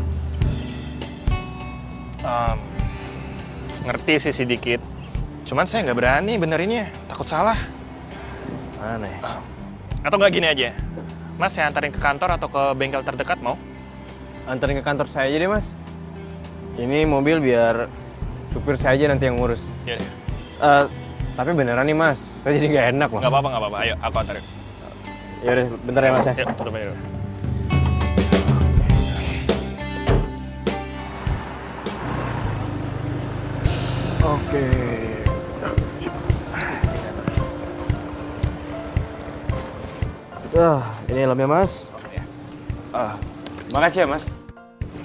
Ngerti sih sedikit. Cuman saya nggak berani benerinnya, takut salah. Mana ya? Atau nggak gini aja, mas saya antarin ke kantor atau ke bengkel terdekat mau? Anterin ke kantor saya aja deh mas. Ini mobil biar supir saya aja nanti yang ngurus. Iya deh. Tapi beneran nih mas, saya jadi nggak enak loh. Nggak apa-apa. Ayo, aku antarin. Yaudah, bentar ya mas ya. Yuk, tutup aja dulu. Oke. Ini helmnya mas. Makasih ya mas.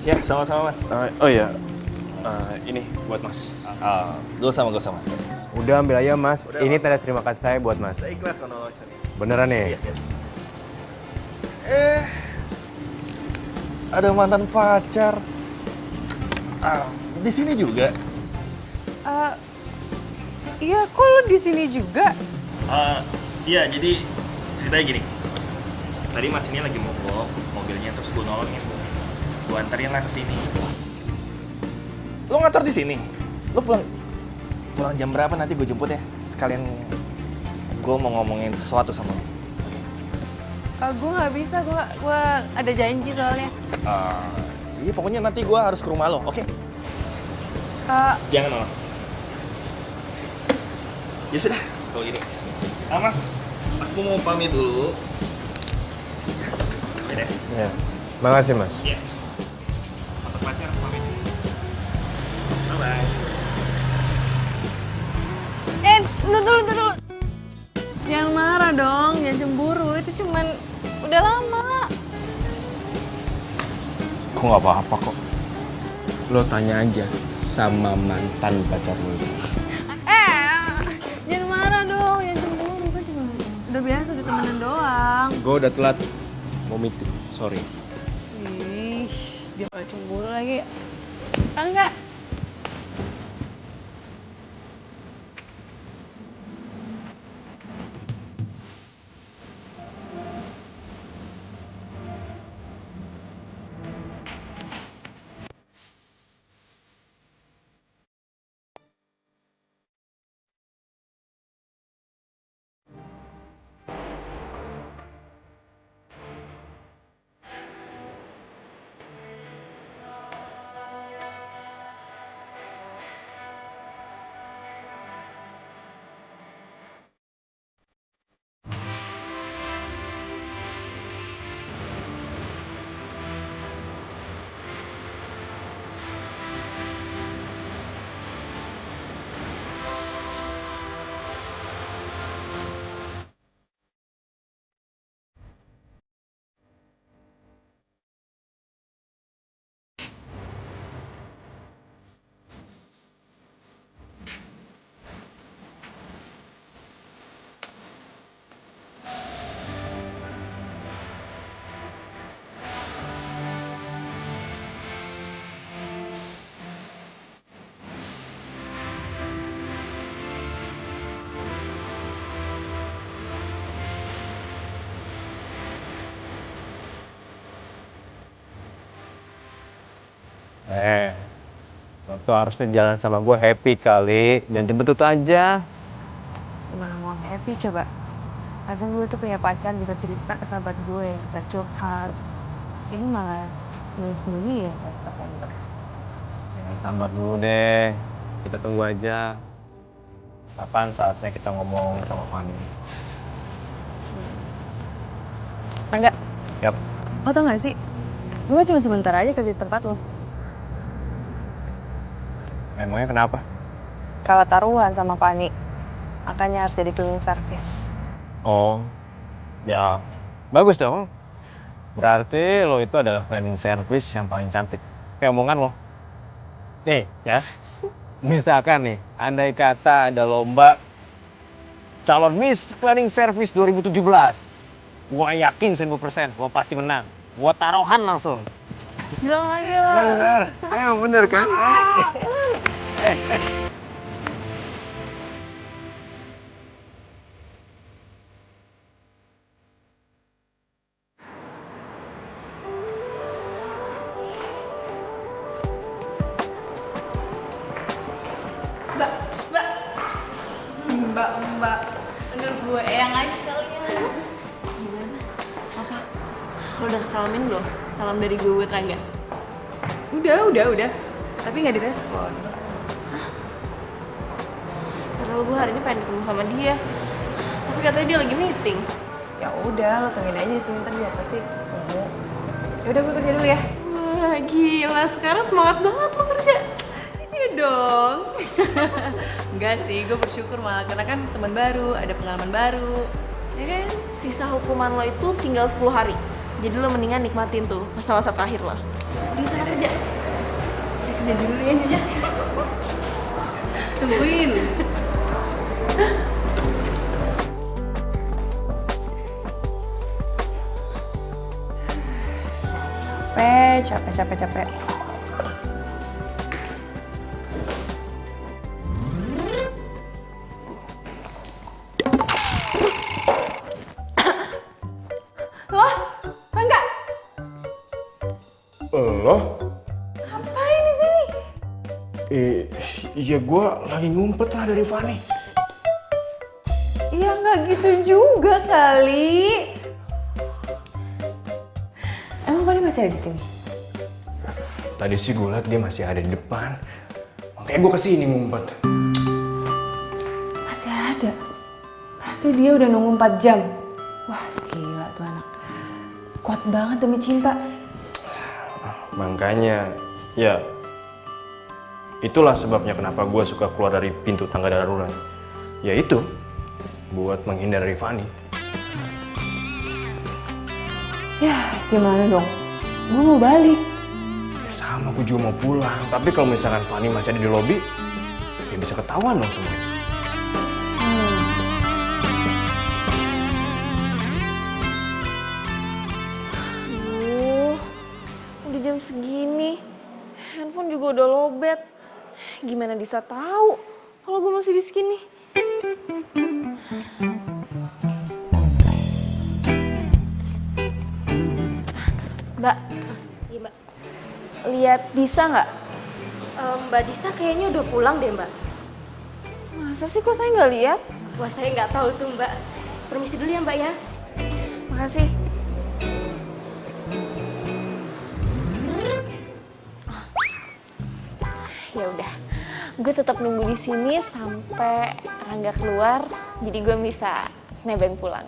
Ya, sama-sama mas. Oh iya, ini buat mas. Gak usah mas. Udah ambil aja mas. Ini tanda terima kasih saya buat mas. Saya ikhlas kalau Beneran nih? Ada mantan pacar. Di sini juga. Iya, kok lu di sini juga? Iya, jadi ceritanya gini. Tadi mas ini lagi mogok mobilnya, terus gue nolongin. Gue anterin lah ke sini. Lo ngantor di sini? Lo pulang jam berapa nanti gue jemput ya? Sekalian gue mau ngomongin sesuatu sama lo. Gue nggak bisa, gue ada janji soalnya. Iya, pokoknya nanti gue harus ke rumah lo, oke? Jangan nolak. Ya sudah, kalau gini. Mas, aku mau pamit dulu. Iya. Makasih mas. Iya. Mantan pacar, pamit. Bye-bye. Dulu. Jangan marah dong, jangan cemburu. Itu cuman udah lama. Kok nggak apa-apa kok. Lo tanya aja sama mantan pacar lo. Jangan marah dong, jangan cemburu. Kan cuma udah biasa ditemenin doang. Gue udah telat mau meeting, sorry. Ih, dia malah cemburu lagi. Enggak. Lo tuh harusnya jalan sama gue happy kali, jangan jemput aja. Gimana mau happy coba? Kadang gue tuh punya pacar bisa cerita ke sahabat gue, bisa curhat. Ini malah Sembunyi ya. Jangan sabar dulu deh. Kita tunggu aja. Kapan saatnya kita ngomong sama Fanny? Enggak. Yap. Lo tau gak sih? Gue cuma sebentar aja kerja di tempat lo. Emangnya kenapa? Kalau taruhan sama Fanny, makanya harus jadi cleaning service. Oh, ya bagus dong. Berarti lo itu adalah cleaning service yang paling cantik. Kayak omongan lo. Nih ya, misalkan nih, andai kata ada lomba calon Miss Cleaning Service 2017. Gua yakin 1000%, gua pasti menang. Gua taruhan langsung. Bilang aja. Bener, emang bener kan? Mbak, bener gue eyang aja sekalian. Lo udah kesalamin belum? Salam dari gue buat Rangga. Udah. Tapi nggak direspon. Padahal gue hari ini pengen ketemu sama dia. Tapi katanya dia lagi meeting. Ya udah, lo tungguin aja sih, ntar dia pasti tunggu. Ya udah gue kerja dulu ya. Wah, gila. Sekarang semangat banget lo kerja. Iya dong. Enggak sih, gue bersyukur malah karena kan teman baru, ada pengalaman baru. Ya kan? Sisa hukuman lo itu tinggal 10 hari. Jadi lo mendingan nikmatin tuh masa-masa terakhir lo. Di sana kerja. Saya kerja dulu ya Nyonya. Tungguin. Capek. Loh, Rangga, Lo? ngapain di sini? Iya gue lagi ngumpet lah dari Fanny. Ya nggak gitu juga kali. Emang Fanny masih ada di sini? Tadi sih gue liat dia masih ada di depan. Makanya gue kesini ngumpet. Masih ada. Berarti dia udah nunggu 4 jam. Wah, gila tuh anak. Kuat banget demi cinta. Makanya, ya itulah sebabnya kenapa gue suka keluar dari pintu tangga darurat. Yaitu buat menghindar dari Fanny. Ya, gimana dong? Gue mau balik. Ya sama, gue juga mau pulang. Tapi kalau misalkan Fanny masih ada di lobi, ya bisa ketahuan dong semuanya. Udah jam segini, handphone juga udah lobet. Gimana bisa tahu kalau gue masih di sini? Mbak, Iya mbak. lihat Disa nggak? Mbak Disa kayaknya udah pulang deh mbak. Masa sih kok saya nggak lihat? Wah saya nggak tahu tuh mbak. Permisi dulu ya mbak ya. Makasih. Ya udah, gue tetap nunggu di sini sampai Rangga keluar, jadi gue bisa nebeng pulang.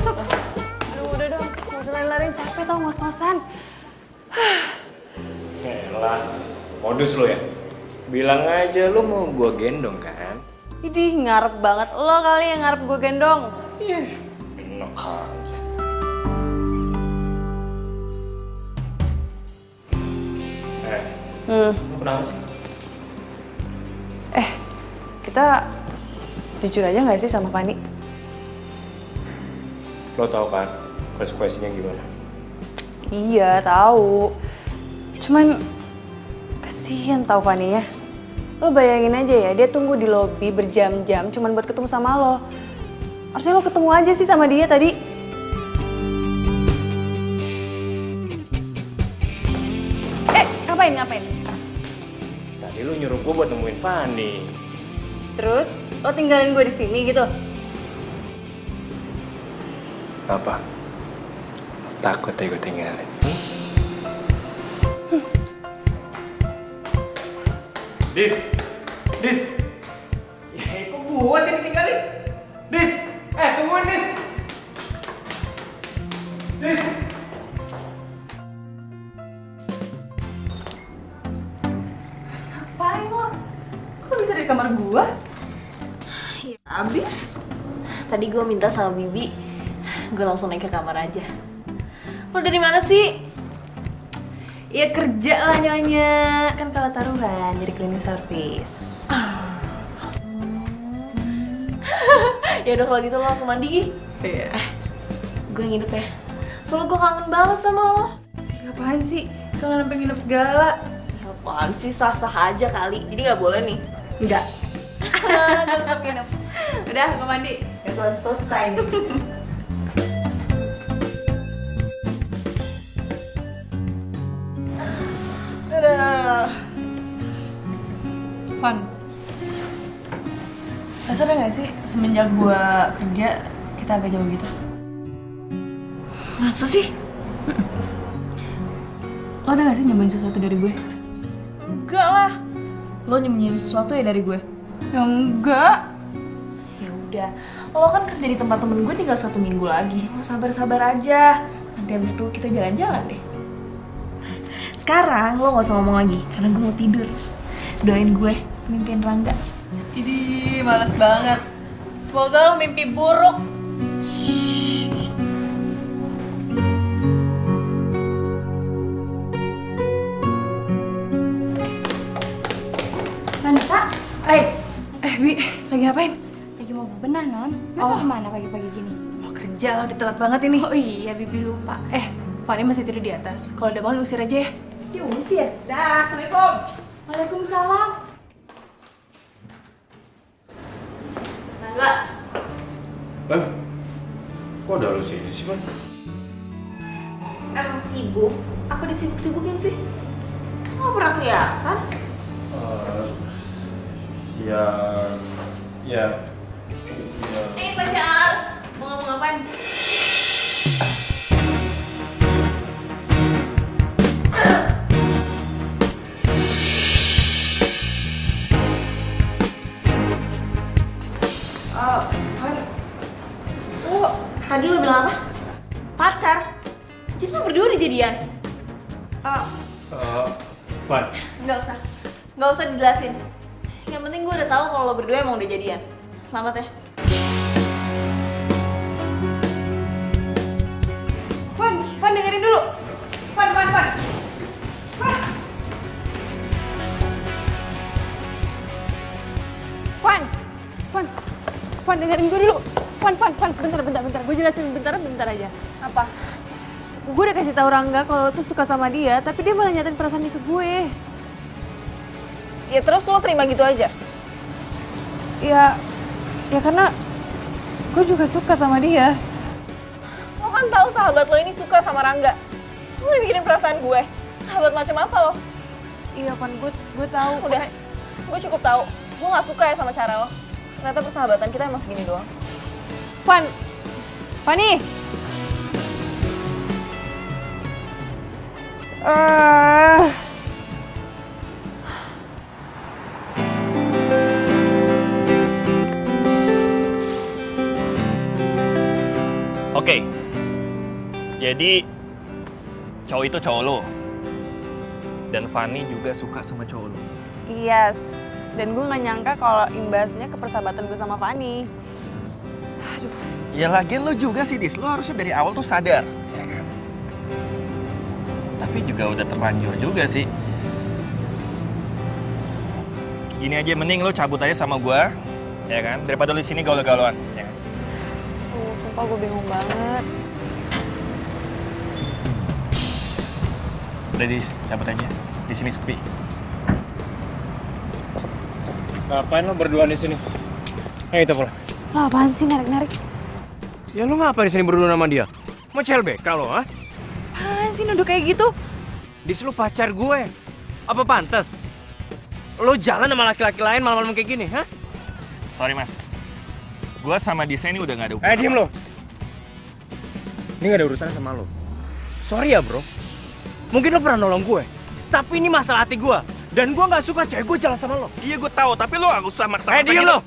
Stop. Aduh, udah dong. Nggak usah lari-lari, capek tau ngos-ngosan. Elah, modus lo ya? Bilang aja lo mau gue gendong kan? Idih, ngarep banget lo kali yang ngarep gue gendong. Enak aja. Lo kenapa sih? Kita jujur aja nggak sih sama Fanny? Lo tau kan konsekuensinya gimana? Iya, tahu. Cuman kasihan tau Fanny ya. Lo bayangin aja ya, dia tunggu di lobi berjam-jam cuman buat ketemu sama lo. Harusnya lo ketemu aja sih sama dia tadi. Ngapain? Tadi lu nyuruh gue buat nemuin Fanny. Terus lo tinggalin gue di sini gitu? Apa? Takut ya gue tinggalin? Dis! Ya, kok gue sih ditinggalin? Dis! Tungguin Dis! Dis! Ngapain lo? Kok bisa di kamar gue? Ya abis. Tadi gue minta sama Bibi, gue langsung naik ke kamar aja. Lo dari mana sih? Ya kerja lah nyonya, kan kalah taruhan jadi cleaning service. Ya udah kalau gitu lo langsung mandi. Iya. Gue nginep ya. Soalnya gue kangen banget sama lo. Ngapain sih? Kangen sampai nginep segala. Ya apaan sih, sah-sah aja kali. Jadi gak boleh nih. Enggak. Tetap nginep. Udah, gue mandi. Gak selesai. Udah. Fun. Lo sadar gak sih semenjak gue kerja kita agak jauh gitu? Masa sih? Lo ada gak sih nyembunyiin sesuatu dari gue? Enggak lah. Lo nyembunyiin sesuatu ya dari gue? Ya enggak. Ya udah, lo kan kerja di tempat temen gue tinggal 1 minggu lagi. Lo sabar-sabar aja. Nanti habis itu kita jalan-jalan deh. Sekarang lo gak usah ngomong lagi, karena gue mau tidur. Doain gue, mimpiin Rangga. Idih, males banget. Semoga lo mimpi buruk. Vanessa, Bi, lagi ngapain? lagi mau bebenah non? Lo kemana pagi-pagi gini? Mau kerja lo, udah telat banget ini. Oh iya, Bibi lupa. Fanny masih tidur di atas. Kalau udah bangun usir aja ya. Diusir? Dah, Assalamualaikum. Waalaikumsalam. Rangga, Kok ada lu sini sih, Fan? emang sibuk? Apa disibuk-sibukin sih? Lo gak pernah kelihatan? Ya. Pacar. Mau ngomong apaan? Tadi lo bilang apa? Pacar? Jadi lo berdua udah jadian? Fan. Nggak usah dijelasin. Yang penting gue udah tahu kalau lo berdua emang udah jadian. Selamat ya. Fan dengerin dulu. Fan. Fan dengerin gue dulu. Bentar. Gue jelasin bentar aja. Apa? Gue udah kasih tahu Rangga kalau lo tuh suka sama dia, tapi dia malah nyatain perasaan itu ke gue. Ya terus lo terima gitu aja? Ya karena gue juga suka sama dia. Lo kan tahu sahabat lo ini suka sama Rangga. Lo yang mikirin perasaan gue. Sahabat macam apa lo? Iya Fan, gue tahu. Udah, gue cukup tahu. Gue nggak suka ya sama cara lo. Ternyata persahabatan kita emang segini doang. Fanny. Oke. Jadi cowok itu cowok lo. Dan Fanny juga suka sama cowok lo. Yes, dan gue gak nyangka kalau imbasnya ke persahabatan gue sama Fanny. Ya lagian lo juga sih, Dis. Lo harusnya dari awal tuh sadar. Ya kan? Tapi juga udah terlanjur juga sih. Gini aja, mending lo cabut aja sama gue. Ya kan? Daripada lo di sini gaul-gaulan. Ya kan? Sumpah gue bingung banget. Udah, Dis. Cabut aja. Di sini sepi. Ngapain lo berdua di sini? Ayo kita pulang. Lo apaan sih narik-narik? Ya lo ngapain di sini berdua sama dia? Mau CLBK lo, ha? Apaan sih nuduh kayak gitu? Dis, lo pacar gue. Apa pantas? Lo jalan sama laki-laki lain malam-malam kayak gini, ha? Sorry mas, gue sama Disa ini udah gak ada hubungan. Diem lo. Ini gak ada urusan sama lo. Sorry ya bro. Mungkin lo pernah nolong gue. Tapi ini masalah hati gue. Dan gue gak suka cewek gue jalan sama lo. Iya gue tahu, tapi lo gak usah maksa-maksa Diem gitu. lo.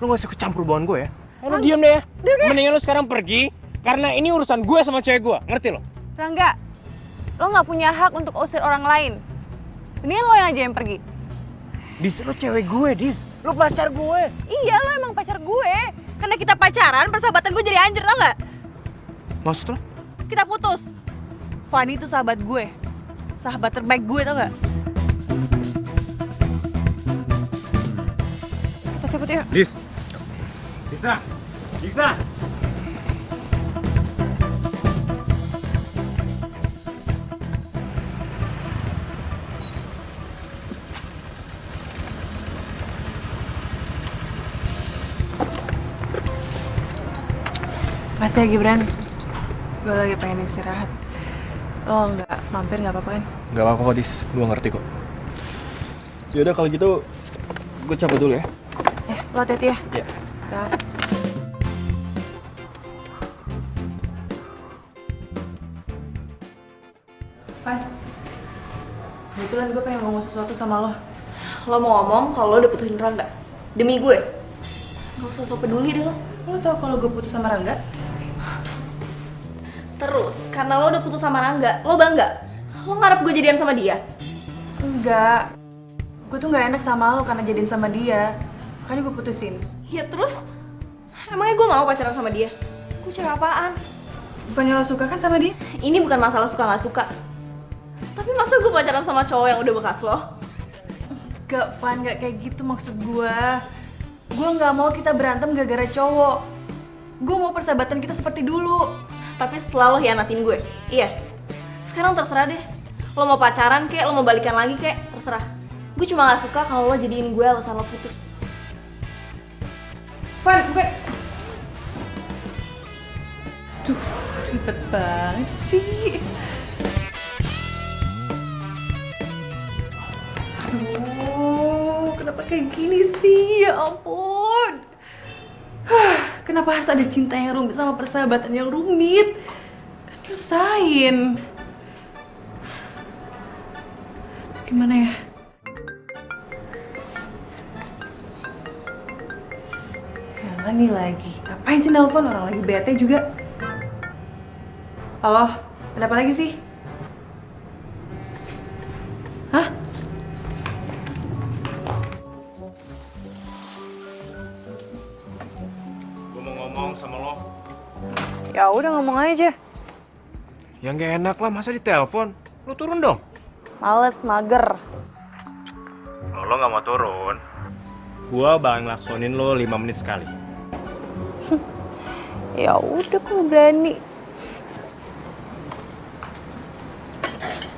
Lo gak usah kecampur hubungan gue ya. Lo diem deh ya. Mendingan lo sekarang pergi. Karena ini urusan gue sama cewek gue. Ngerti lo? Rangga, lo nggak punya hak untuk usir orang lain. Mendingan lo yang aja yang pergi. Dis, lo cewek gue, Dis. Lo pacar gue. Iya, lo emang pacar gue. Karena kita pacaran, persahabatan gue jadi hancur, tau nggak? Maksud lo? Kita putus. Fanny itu sahabat gue. Sahabat terbaik gue, tau nggak? Kita cabut yuk. Dis. Bisa. Bisa. Makasih ya Gibran. Gue lagi pengen istirahat. Lo nggak mampir nggak apa-apa kan? Gak apa-apa kok, Dis. Gue ngerti kok. Yaudah kalau gitu, gue cabut dulu ya. Lo hati-hati ya. Iya. Dah. Pan, kebetulan gue pengen ngomong sesuatu sama lo. Lo mau ngomong kalau lo udah putusin Rangga? Demi gue? Gak usah sok peduli deh lo. Lo tau kalau gue putus sama Rangga? Terus, karena lo udah putus sama Rangga, lo bangga? Lo ngarep gue jadian sama dia? Enggak. Gue tuh nggak enak sama lo karena jadian sama dia. Makanya gue putusin. Ya terus? Emangnya gue mau pacaran sama dia? Gue cewek apaan? Bukannya lo suka kan sama dia? Ini bukan masalah suka gak suka. Tapi masa gue pacaran sama cowok yang udah bekas lo? Gak, Van, gak kayak gitu maksud gue. Gue nggak mau kita berantem gara-gara cowok. Gue mau persahabatan kita seperti dulu. Tapi setelah lo hianatin gue, iya. Sekarang terserah deh. Lo mau pacaran kek, lo mau balikan lagi kek, terserah. Gue cuma gak suka kalau lo jadiin gue alasan lo putus. Van, gue... Duh, ribet banget sih. Aduh, kenapa kayak gini sih? Ya ampun. Kenapa harus ada cinta yang rumit sama persahabatan yang rumit? Kan nyusahin. Gimana ya? Yalah nih lagi. Ngapain sih nelpon, orang lagi bete juga? Halo, ada apa lagi sih? Hah? Gue mau ngomong sama lo. Ya udah ngomong aja. Yang gak enak lah, masa ditelepon? Lo turun dong. Males, mager. Kalau lo gak mau turun, gue bakal ngelaksonin lo 5 menit sekali. Ya udah kalau berani.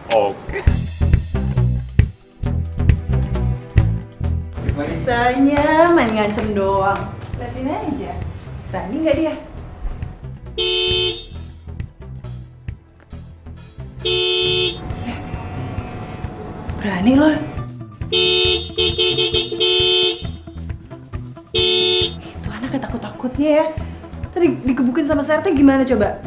Oke. Bisanya main ngancem doang. Liatin aja. Berani nggak dia? Berani loh. Itu anak takut-takutnya ya. Tadi digebukin sama Serte gimana coba?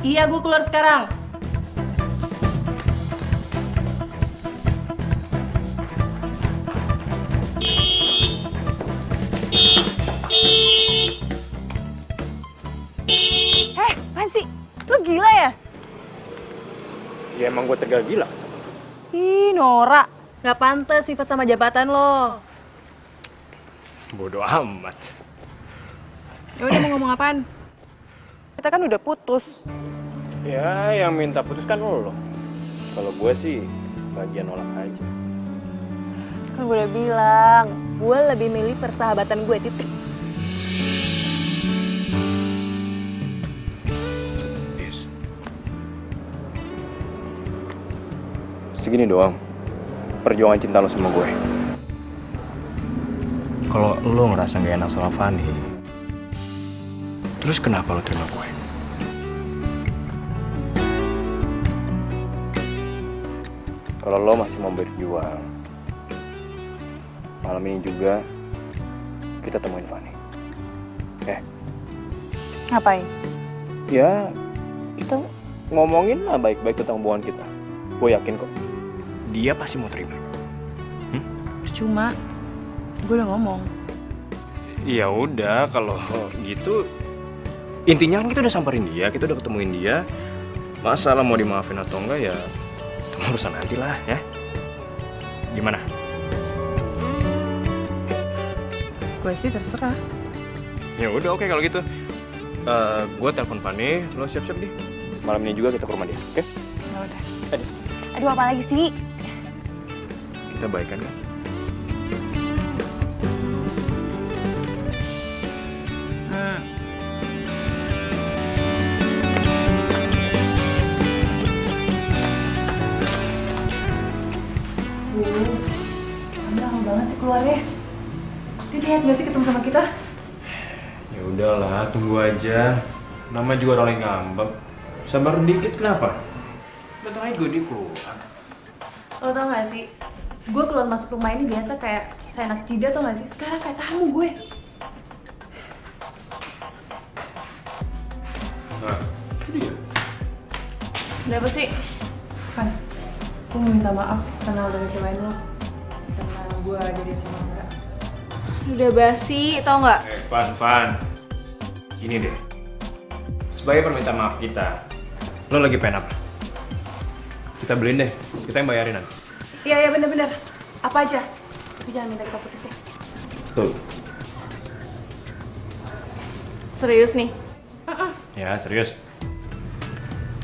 Iya, gue keluar sekarang. Apaan sih? Lo gila ya? Ya emang gue tegal gila sama lo. Ih, Nora. Gak pantas sifat sama jabatan lo. Bodoh amat. Ya udah mau ngomong apaan? Kita kan udah putus. Ya, yang minta putus kan lo. Kalau gue sih bagian nolak aja. Kan gue udah bilang, gue lebih milih persahabatan gue, titik. segini doang perjuangan cinta lo sama gue. Kalau lo ngerasa gak enak sama Fanny, terus kenapa lo terima gue? Kalau lo masih mau berjuang, malam ini juga kita temuin Fanny. Ngapain? Ya, kita ngomongin lah baik-baik tentang hubungan kita. Gue yakin kok, dia pasti mau terima. Cuma, gue udah ngomong. Ya udah, kalau gitu intinya kan kita udah samperin dia, kita udah ketemuin dia. Masalah mau dimaafin atau enggak ya itu urusan nanti lah ya. Gimana? Gue sih terserah. Ya udah oke kalau gitu. Gue telepon Fanny, lo siap-siap deh. Malam ini juga kita ke rumah dia, oke? Ya udah. Aduh, apa lagi sih? Kita baikan kan? Kamu lama banget sih keluarnya. Dia niat gak sih ketemu sama kita? Ya udahlah, tunggu aja. Nama juga orang yang ngambek. Sabar dikit kenapa? Bentar aja gue keluar. Lo tau gak sih? Gue keluar masuk rumah ini biasa kayak seenak jidat tau gak sih? Sekarang kayak tamu gue. Nah, itu dia. Udah apa sih? Van, gue mau minta maaf karena udah ngecewain lo. Karena gue jadian sama Mbak. Udah basi, tau nggak? Van. Gini deh. Sebagai permintaan maaf kita, lo lagi pengen apa? Kita beliin deh, kita yang bayarin nanti. Iya bener-bener. Apa aja? Tapi jangan minta kita putus ya. Tuh. Serius nih? Ya, serius.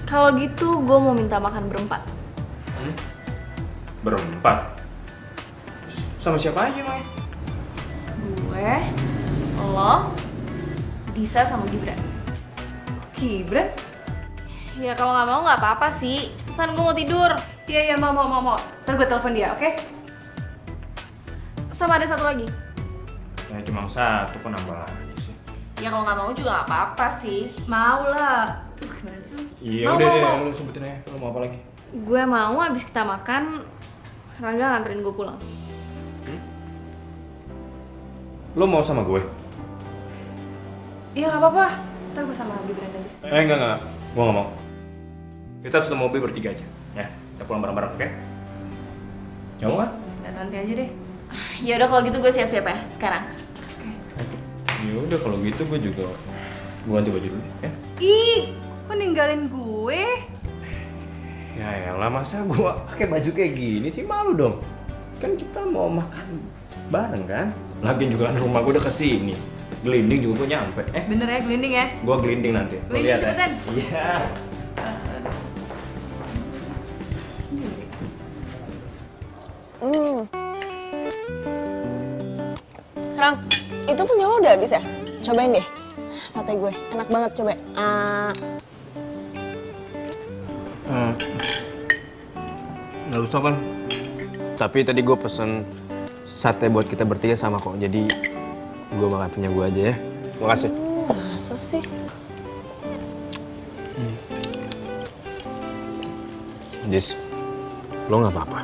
Kalau gitu gue mau minta makan berempat. Berempat? Sama siapa aja, Mai? Gue, lo, Disa sama Gibran. Gibran? Ya kalau nggak mau nggak apa-apa sih. Cepetan gue mau tidur. Iya mau. Ntar gue telepon dia, oke? Sama ada satu lagi. Ya cuma satu, kok nambah lagi sih? Ya kalau nggak mau juga nggak apa-apa sih. Mau lah. Gimana sih? Iya udah deh, lo sebutin aja. Lo mau apa lagi? Gue mau abis kita makan, Rangga nganterin gue pulang. Lo mau sama gue? Iya nggak apa-apa. Ntar gue sama Gibran aja. Enggak. Gue nggak mau. Kita satu mobil bertiga aja, ya. Kita pulang bareng-bareng, oke? Jauh kan? Nanti aja deh. Ya udah kalau gitu gue siap-siap ya sekarang. Ya udah kalau gitu gue juga ganti baju dulu, ya. Ih, kok ninggalin gue? Ya elah, masa gue pakai baju kayak gini sih, malu dong. Kan kita mau makan bareng kan? Lagian juga kan rumah gue udah kesini. Gelinding juga gue nyampe. Bener ya, gelinding ya? Gue gelinding nanti. Lo Gelinding, lihat cepetan. ya. Iya. Rang, itu punya lo udah habis ya? Cobain deh. Sate gue, enak banget, coba. Nggak usah kan. Tapi tadi gue pesen sate buat kita bertiga sama kok. Jadi gue makan punya gue aja ya. Makasih. Masa sih? Jis, lo nggak apa-apa.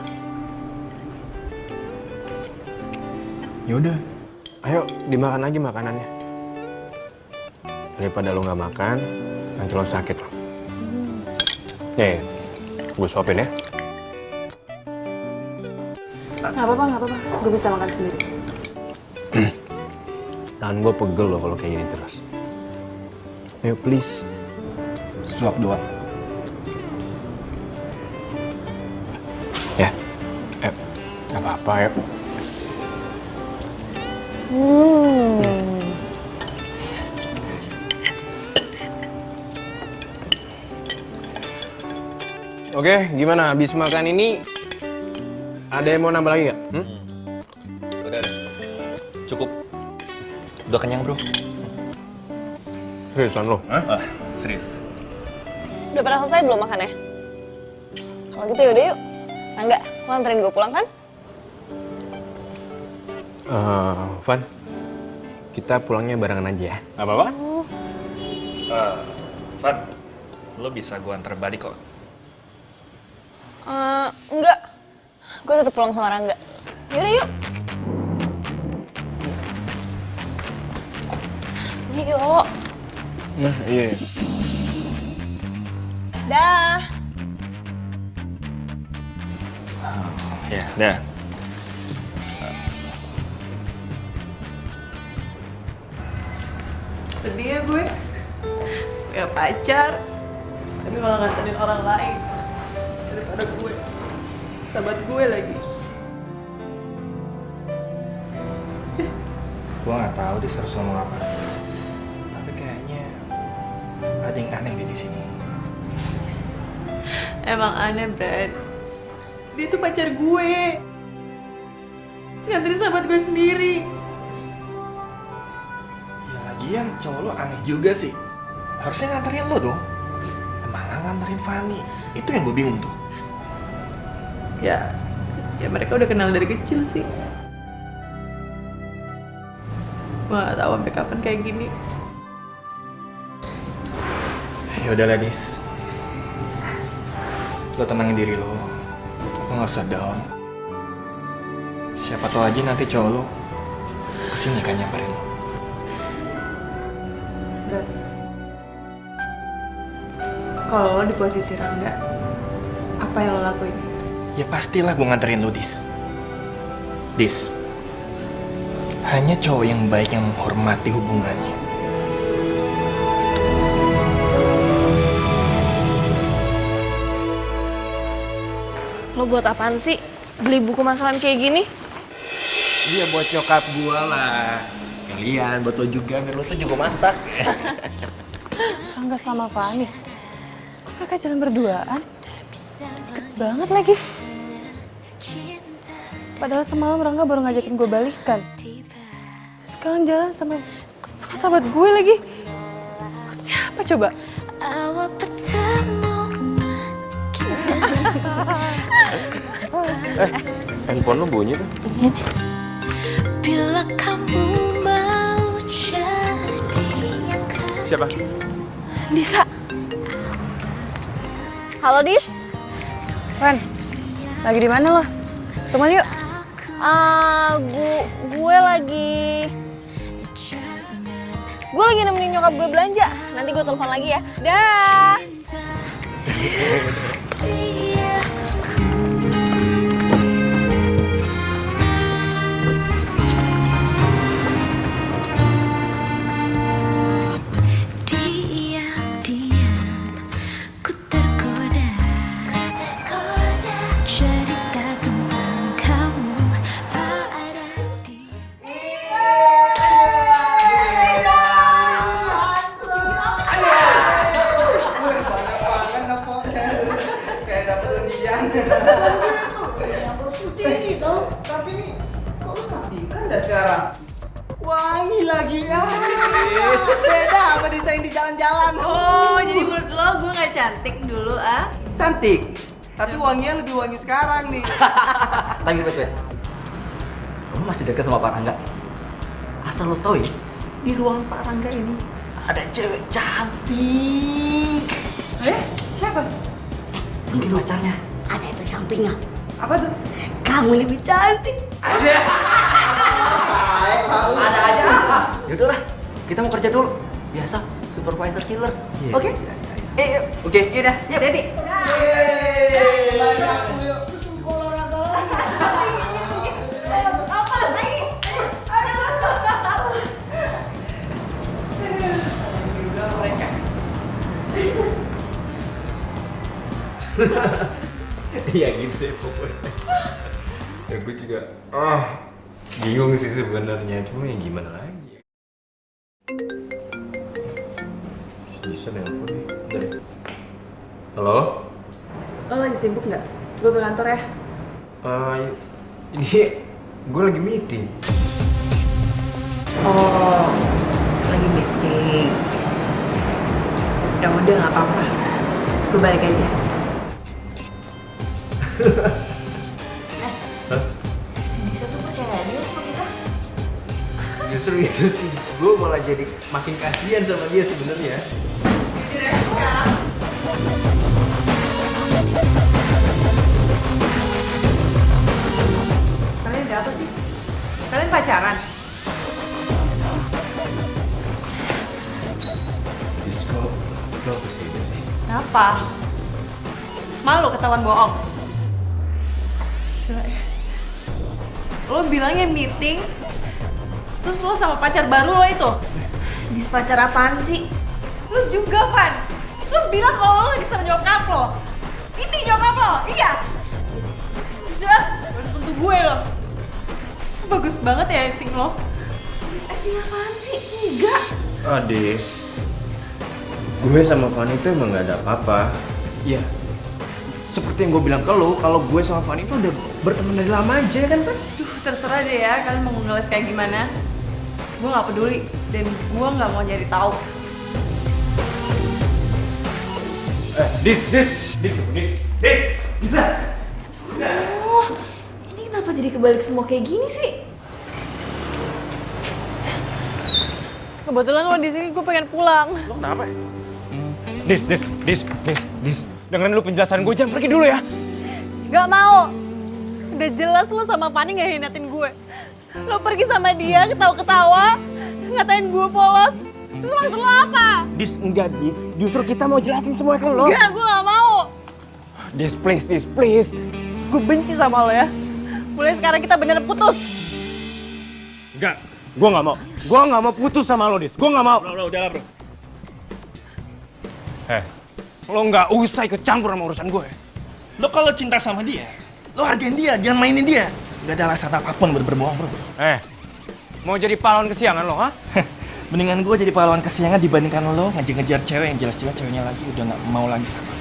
Yaudah, ayo dimakan lagi makanannya. Daripada lo nggak makan, nanti lo sakit lo. Nih, gue suapin ya. Nggak apa-apa. Gue bisa makan sendiri. Tangan gue pegel lo kalau kayak gini terus. Ayo please, suap doang. Ya, nggak apa-apa ya. Oke, gimana? Habis makan ini, ada yang mau nambah lagi nggak? Udah. Cukup. Udah kenyang, bro. Seriusan lo? Serius. Udah pada selesai belum makannya? Kalau gitu yaudah yuk. Enggak, lo anterin gue pulang kan? Van, kita pulangnya barengan aja ya. Gak apa-apa? Van, lo bisa gue antar balik kok. Enggak. Gue tetap pulang sama Rangga. Yaudah yuk. Yuk. Nah, iya. Dah. Ya, dah. Sedih ya gue. Punya pacar. Tapi malah nganterin orang lain. Daripada gue. Sahabat gue lagi. Gue nggak tahu dia harus ngomong apa. Tapi kayaknya ada yang aneh di sini. Emang aneh, Brad. Dia tuh pacar gue. Terus nganterin sahabat gue sendiri. Ya lagian cowok lo aneh juga sih. Harusnya nganterin lo dong. Malah nganterin Fanny. Itu yang gue bingung tuh. Ya mereka udah kenal dari kecil sih. Gue gak tahu sampai kapan kayak gini. Ya udah Ladis. Lo tenangin diri lo. Lo gak usah down. Siapa tahu aja nanti cowok lo kesini kan nyamperin lo. Brad, kalau lo di posisi Rangga, apa yang lo lakuin? Ya pastilah gue nganterin lo, Dis. Dis, hanya cowok yang baik yang menghormati hubungannya. Lo buat apaan sih? Beli buku masakan kayak gini? Iya, buat nyokap gue lah. Sekalian buat lo juga, biar lo tuh juga masak. Rangga sama Fanny. Kok mereka jalan berduaan? Deket banget lagi. Padahal semalam Rangga baru ngajakin gue balikan. Terus sekarang jalan sama sahabat gue lagi. Maksudnya apa coba? Handphone lo bunyi tuh. Bila kamu mau jadi Siapa? Disa. Halo, Dis. Van, lagi di mana lo? Ketemuan yuk. Gue lagi nemenin nyokap gue belanja. Nanti gue telepon lagi ya. Dah. diam-diam ku tergoda cerita tentang kamu pada Tapi nih, kok lu matikan dah sekarang? Wangi lagi ya. Beda sama desain di jalan-jalan. Oh, jadi menurut lo gue gak cantik dulu ah? Cantik. Tapi wanginya lebih wangi sekarang nih. Tapi wait. Kamu masih dekat sama Pak Rangga? Asal lo tau ya, di ruangan Pak Rangga ini ada cewek cantik. Siapa? Mungkin pacarnya. Ada efek sampingnya. Apa tuh? Kamu lebih cantik. Ada aja. Yaudah lah, kita mau kerja dulu. Biasa, supervisor killer. Oke? Oke. Yaudah, yuk Dedi. Iya gitu deh pokoknya. Ya gue juga bingung sih sebenarnya, cuma ya gimana lagi. Bisa nelfon nih. Dari. Halo? Lo lagi sibuk nggak? Gue ke kantor ya. Ini gue lagi meeting. Oh, lagi meeting. Ya udah nggak apa-apa. Gue balik aja. gitu sih. Gue malah jadi makin kasihan sama dia sebenarnya. Kalian ada apa sih? Kalian pacaran? Disko, lo kesini sih. Kenapa? Malu ketahuan bohong? Gila ya. Lo bilangnya meeting, terus lo sama pacar baru lo itu? Dis, pacar apaan sih? Lo juga, Van. Lo bilang kalau lo lagi sama nyokap lo. Ini nyokap lo, iya? Udah, gak usah sentuh gue lo. Bagus banget ya acting lo. Acting apaan sih? Enggak. Adis, gue sama Fanny itu emang gak ada apa-apa. Ya, seperti yang gue bilang ke lo, kalau gue sama Fanny itu udah berteman dari lama aja kan, Pan? Duh, terserah deh ya, kalian mau ngeles kayak gimana. Gue gak peduli, dan gue gak mau nyari tahu. Dis, bisa? Oh, ini kenapa jadi kebalik semua kayak gini sih? Kebetulan lo di sini, gue pengen pulang. Lo kenapa? Dis. Dengerin lu penjelasan gue, jangan pergi dulu ya. Gak mau. Udah jelas lo sama Fanny gak hinatin gue. Lo pergi sama dia, ketawa-ketawa, ngatain gue polos. Terus maksud lo apa? Dis, enggak, Dis. Justru kita mau jelasin semua ke lo. Enggak, gue gak mau. Dis, please. Gue benci sama lo ya. Mulai sekarang kita bener putus. Enggak, gue gak mau. Gue gak mau putus sama lo, Dis. Gue gak mau. Bro, udahlah bro. Lo gak usah ikut campur sama urusan gue. Lo kalau cinta sama dia, lo hargain dia, jangan mainin dia. Gak ada alasan apapun buat berbohong bro. Mau jadi pahlawan kesiangan lo, ha? Mendingan gue jadi pahlawan kesiangan dibandingkan lo ngejar-ngejar cewek yang jelas-jelas ceweknya lagi udah gak mau lagi sama lo.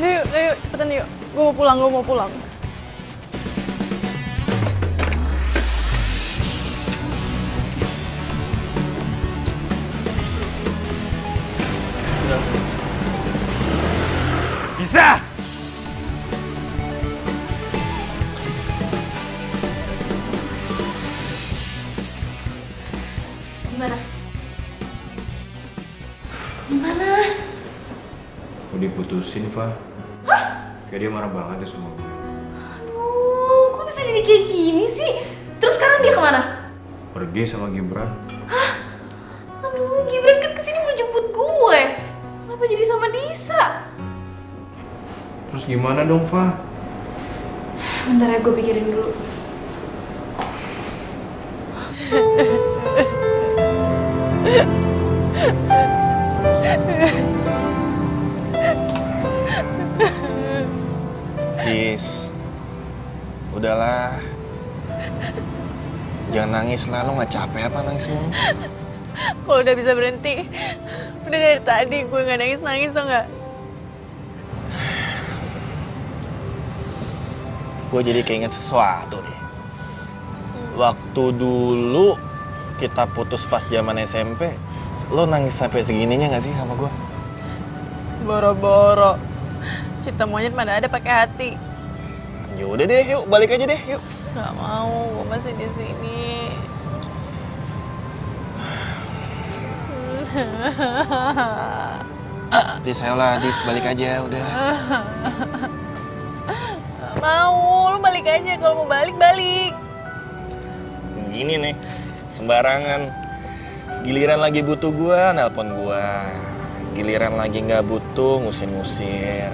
Yuk, cepetan yuk. Gue mau pulang. Bisa! Gimana? Mau diputusin, Fa. Kayak dia marah banget ya sama gue. Aduh, kok bisa jadi kayak gini sih? Terus sekarang dia kemana? Pergi sama Gibran. Aduh, Gibran kan kesini mau jemput gue. Kenapa jadi sama Disa? Terus gimana dong, Fa? Bentar ya, gue pikirin dulu. Dis, udahlah. Jangan nangis lah, lo gak capek apa nangis mulu? Kalau udah bisa berhenti, udah dari tadi gue gak nangis-nangis tau gak? Gue jadi keinget sesuatu deh. Waktu dulu kita putus pas zaman SMP, lo nangis sampai segininya gak sih sama gue? Boro-boro. Cinta monyet mana ada pakai hati. Yaudah deh, yuk balik aja deh, yuk. Gak mau, gue masih di sini. Dis, ayolah, Dis, balik aja, udah. Gak mau, lu balik aja. Kalau mau balik. Gini nih, sembarangan. Giliran lagi butuh gua, nelpon gua. Giliran lagi nggak butuh, ngusir-ngusir.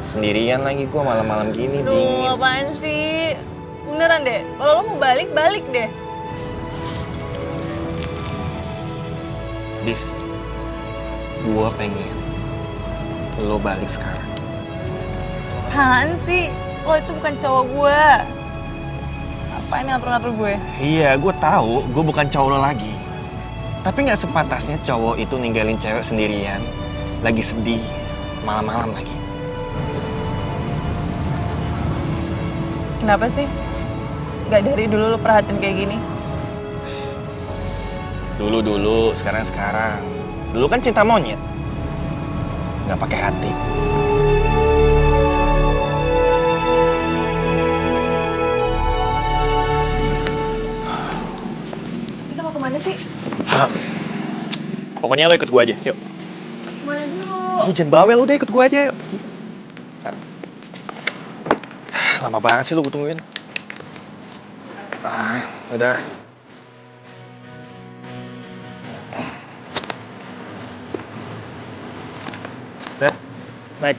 Sendirian lagi gua malam-malam gini, dingin. Duh, apaan sih? Beneran deh, kalau lo mau balik deh. Dis, gua pengen lo balik sekarang. Apaan sih? Lo itu bukan cowok gue. Apa ini ngatur-ngatur gue? Iya, gua tahu, gua bukan cowok lo lagi. Tapi nggak sepantasnya cowok itu ninggalin cewek sendirian, lagi sedih, malam-malam lagi. Kenapa sih? Gak dari dulu lo perhatiin kayak gini? Dulu, sekarang. Dulu kan cinta monyet, nggak pakai hati. Pokoknya lo ikut gue aja, yuk. Mana dulu? Jangan bawel, udah ikut gue aja, yuk. Lama banget sih lu gue tungguin. Udah. Udah, naik.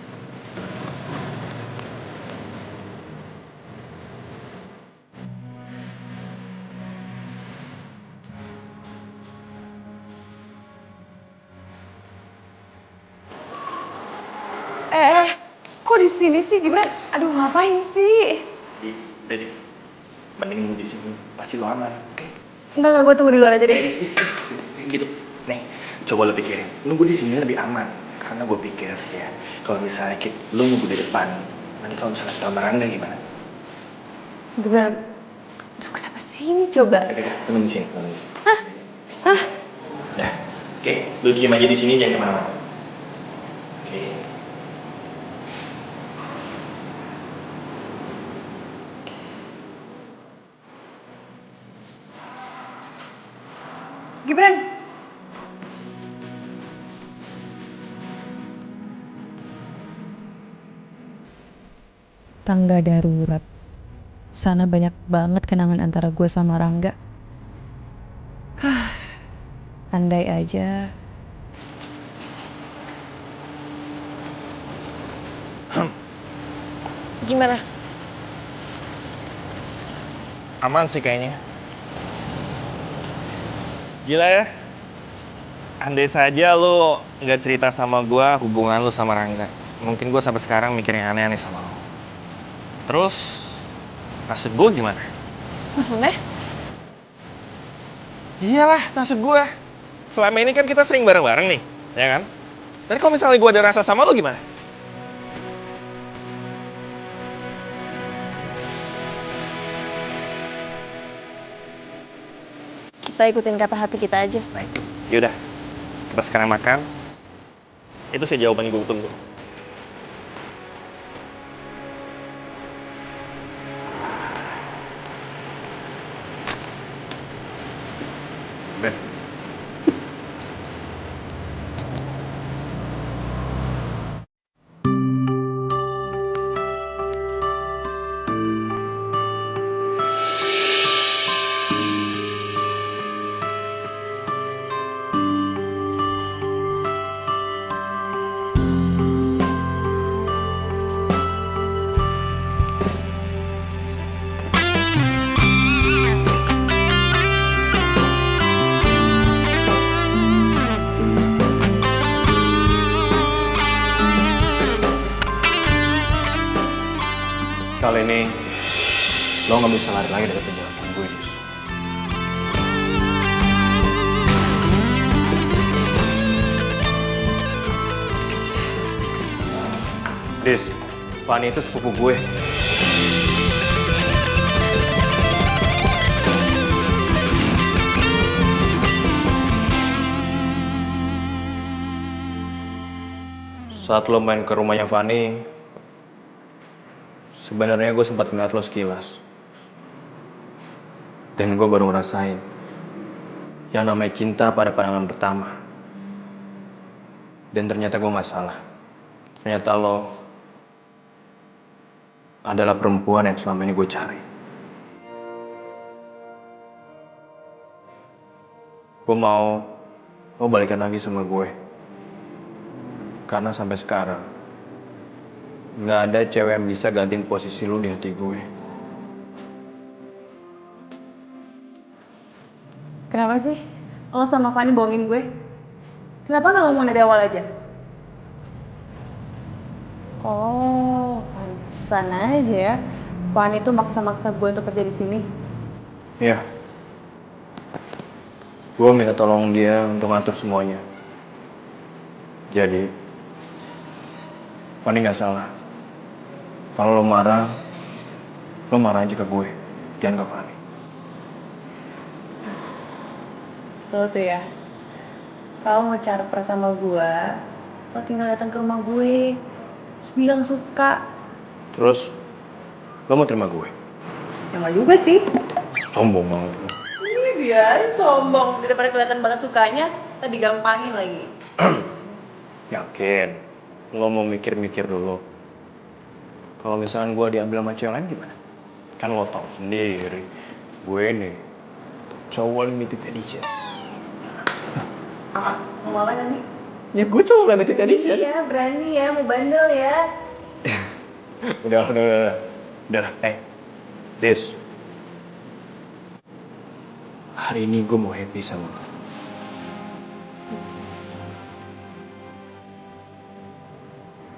Kok di sini sih Gibran? Aduh ngapain sih? Udah deh. Mending di sini pasti lo aman, oke? Enggak, gue tunggu di luar aja deh. Gitu. Nih, coba lo pikirin. Nunggu di sini lebih aman. Karena gue pikir ya, kalau misalnya lo nunggu di depan, nanti kalau misalnya kita merangga gimana? Gibran, aduh kenapa sini coba? Udah, tunggu di sini. Hah? Udah, oke. Lo diem aja di sini, jangan kemana-mana. Oke. Gibran! Tangga darurat. Sana banyak banget kenangan antara gue sama Rangga. Andai aja. Gimana? Aman sih kayaknya. Gila ya. Andai saja lo nggak cerita sama gue hubungan lo sama Rangga. Mungkin gue sampai sekarang mikir yang aneh-aneh sama lo. Terus, nasib gue gimana? Maksudnya? Iyalah, nasib gue. Selama ini kan kita sering bareng-bareng nih, ya kan? Dan kalau misalnya gue ada rasa sama lo gimana? Kita ikutin kata hati kita aja. Baik. Yaudah, kita sekarang makan. Itu sih jawaban gue tunggu. Ben. Kali ini lo nggak bisa lari lagi dari penjelasan gue, Dis. Dis, Fanny itu sepupu gue. Saat lo main ke rumahnya Fanny, sebenarnya gue sempat ngeliat lo sekilas. Dan gue baru ngerasain yang namanya cinta pada pandangan pertama. Dan ternyata gue gak salah. Ternyata lo adalah perempuan yang selama ini gue cari. Gue mau lo balikan lagi sama gue. Karena sampai sekarang nggak ada cewek yang bisa gantiin posisi lu di hati gue. Kenapa sih? Lo sama Fanny bohongin gue? Kenapa gak ngomong dari awal aja? Oh, pantesan aja ya. Fanny tuh maksa-maksa gue untuk kerja di sini. Iya. Gue minta tolong dia untuk ngatur semuanya. Jadi, Fanny nggak salah. Kalau lo marah aja ke gue, jangan ke Fanny. Lo tuh ya, kalau mau cari sama gue, lo tinggal datang ke rumah gue, terus bilang suka. Terus, lo mau terima gue? Ya nggak juga sih. Sombong banget. Biarin sombong, daripada kelihatan banget sukanya. Tadi gampangin lagi. Yakin? Lo mau mikir-mikir dulu. Kalau misalkan gue diambil sama cewek lain gimana? Kan lo tau sendiri, gue nih cowok limited edition. Mau apa nanti? Ya gue cowok limited edition. Iya, berani ya, mau bandel ya. Udah. This. Hari ini gue mau happy sama lo.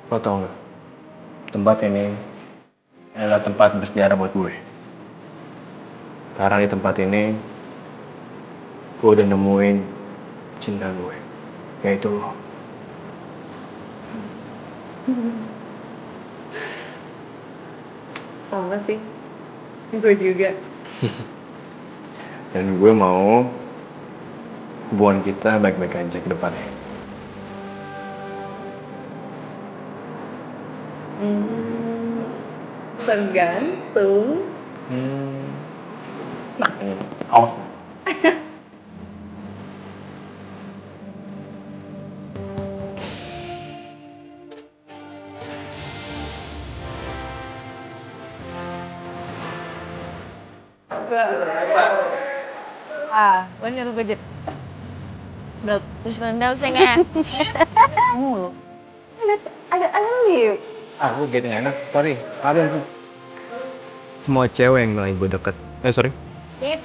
Lo tau gak? Tempat ini adalah tempat bersejarah buat gue. Karena di tempat ini, gue udah nemuin cinta gue, yaitu lo. Sama sih. Gue juga. Dan gue mau hubungan kita baik-baik aja ke depannya. Tergantung. Awas. Lo nyuruh gue jadi. Bro, terus benda usah nggak? Ada liuk. Aku gitu enak, sorry. Semua cewek yang bilang gue deket. Sorry. Yep.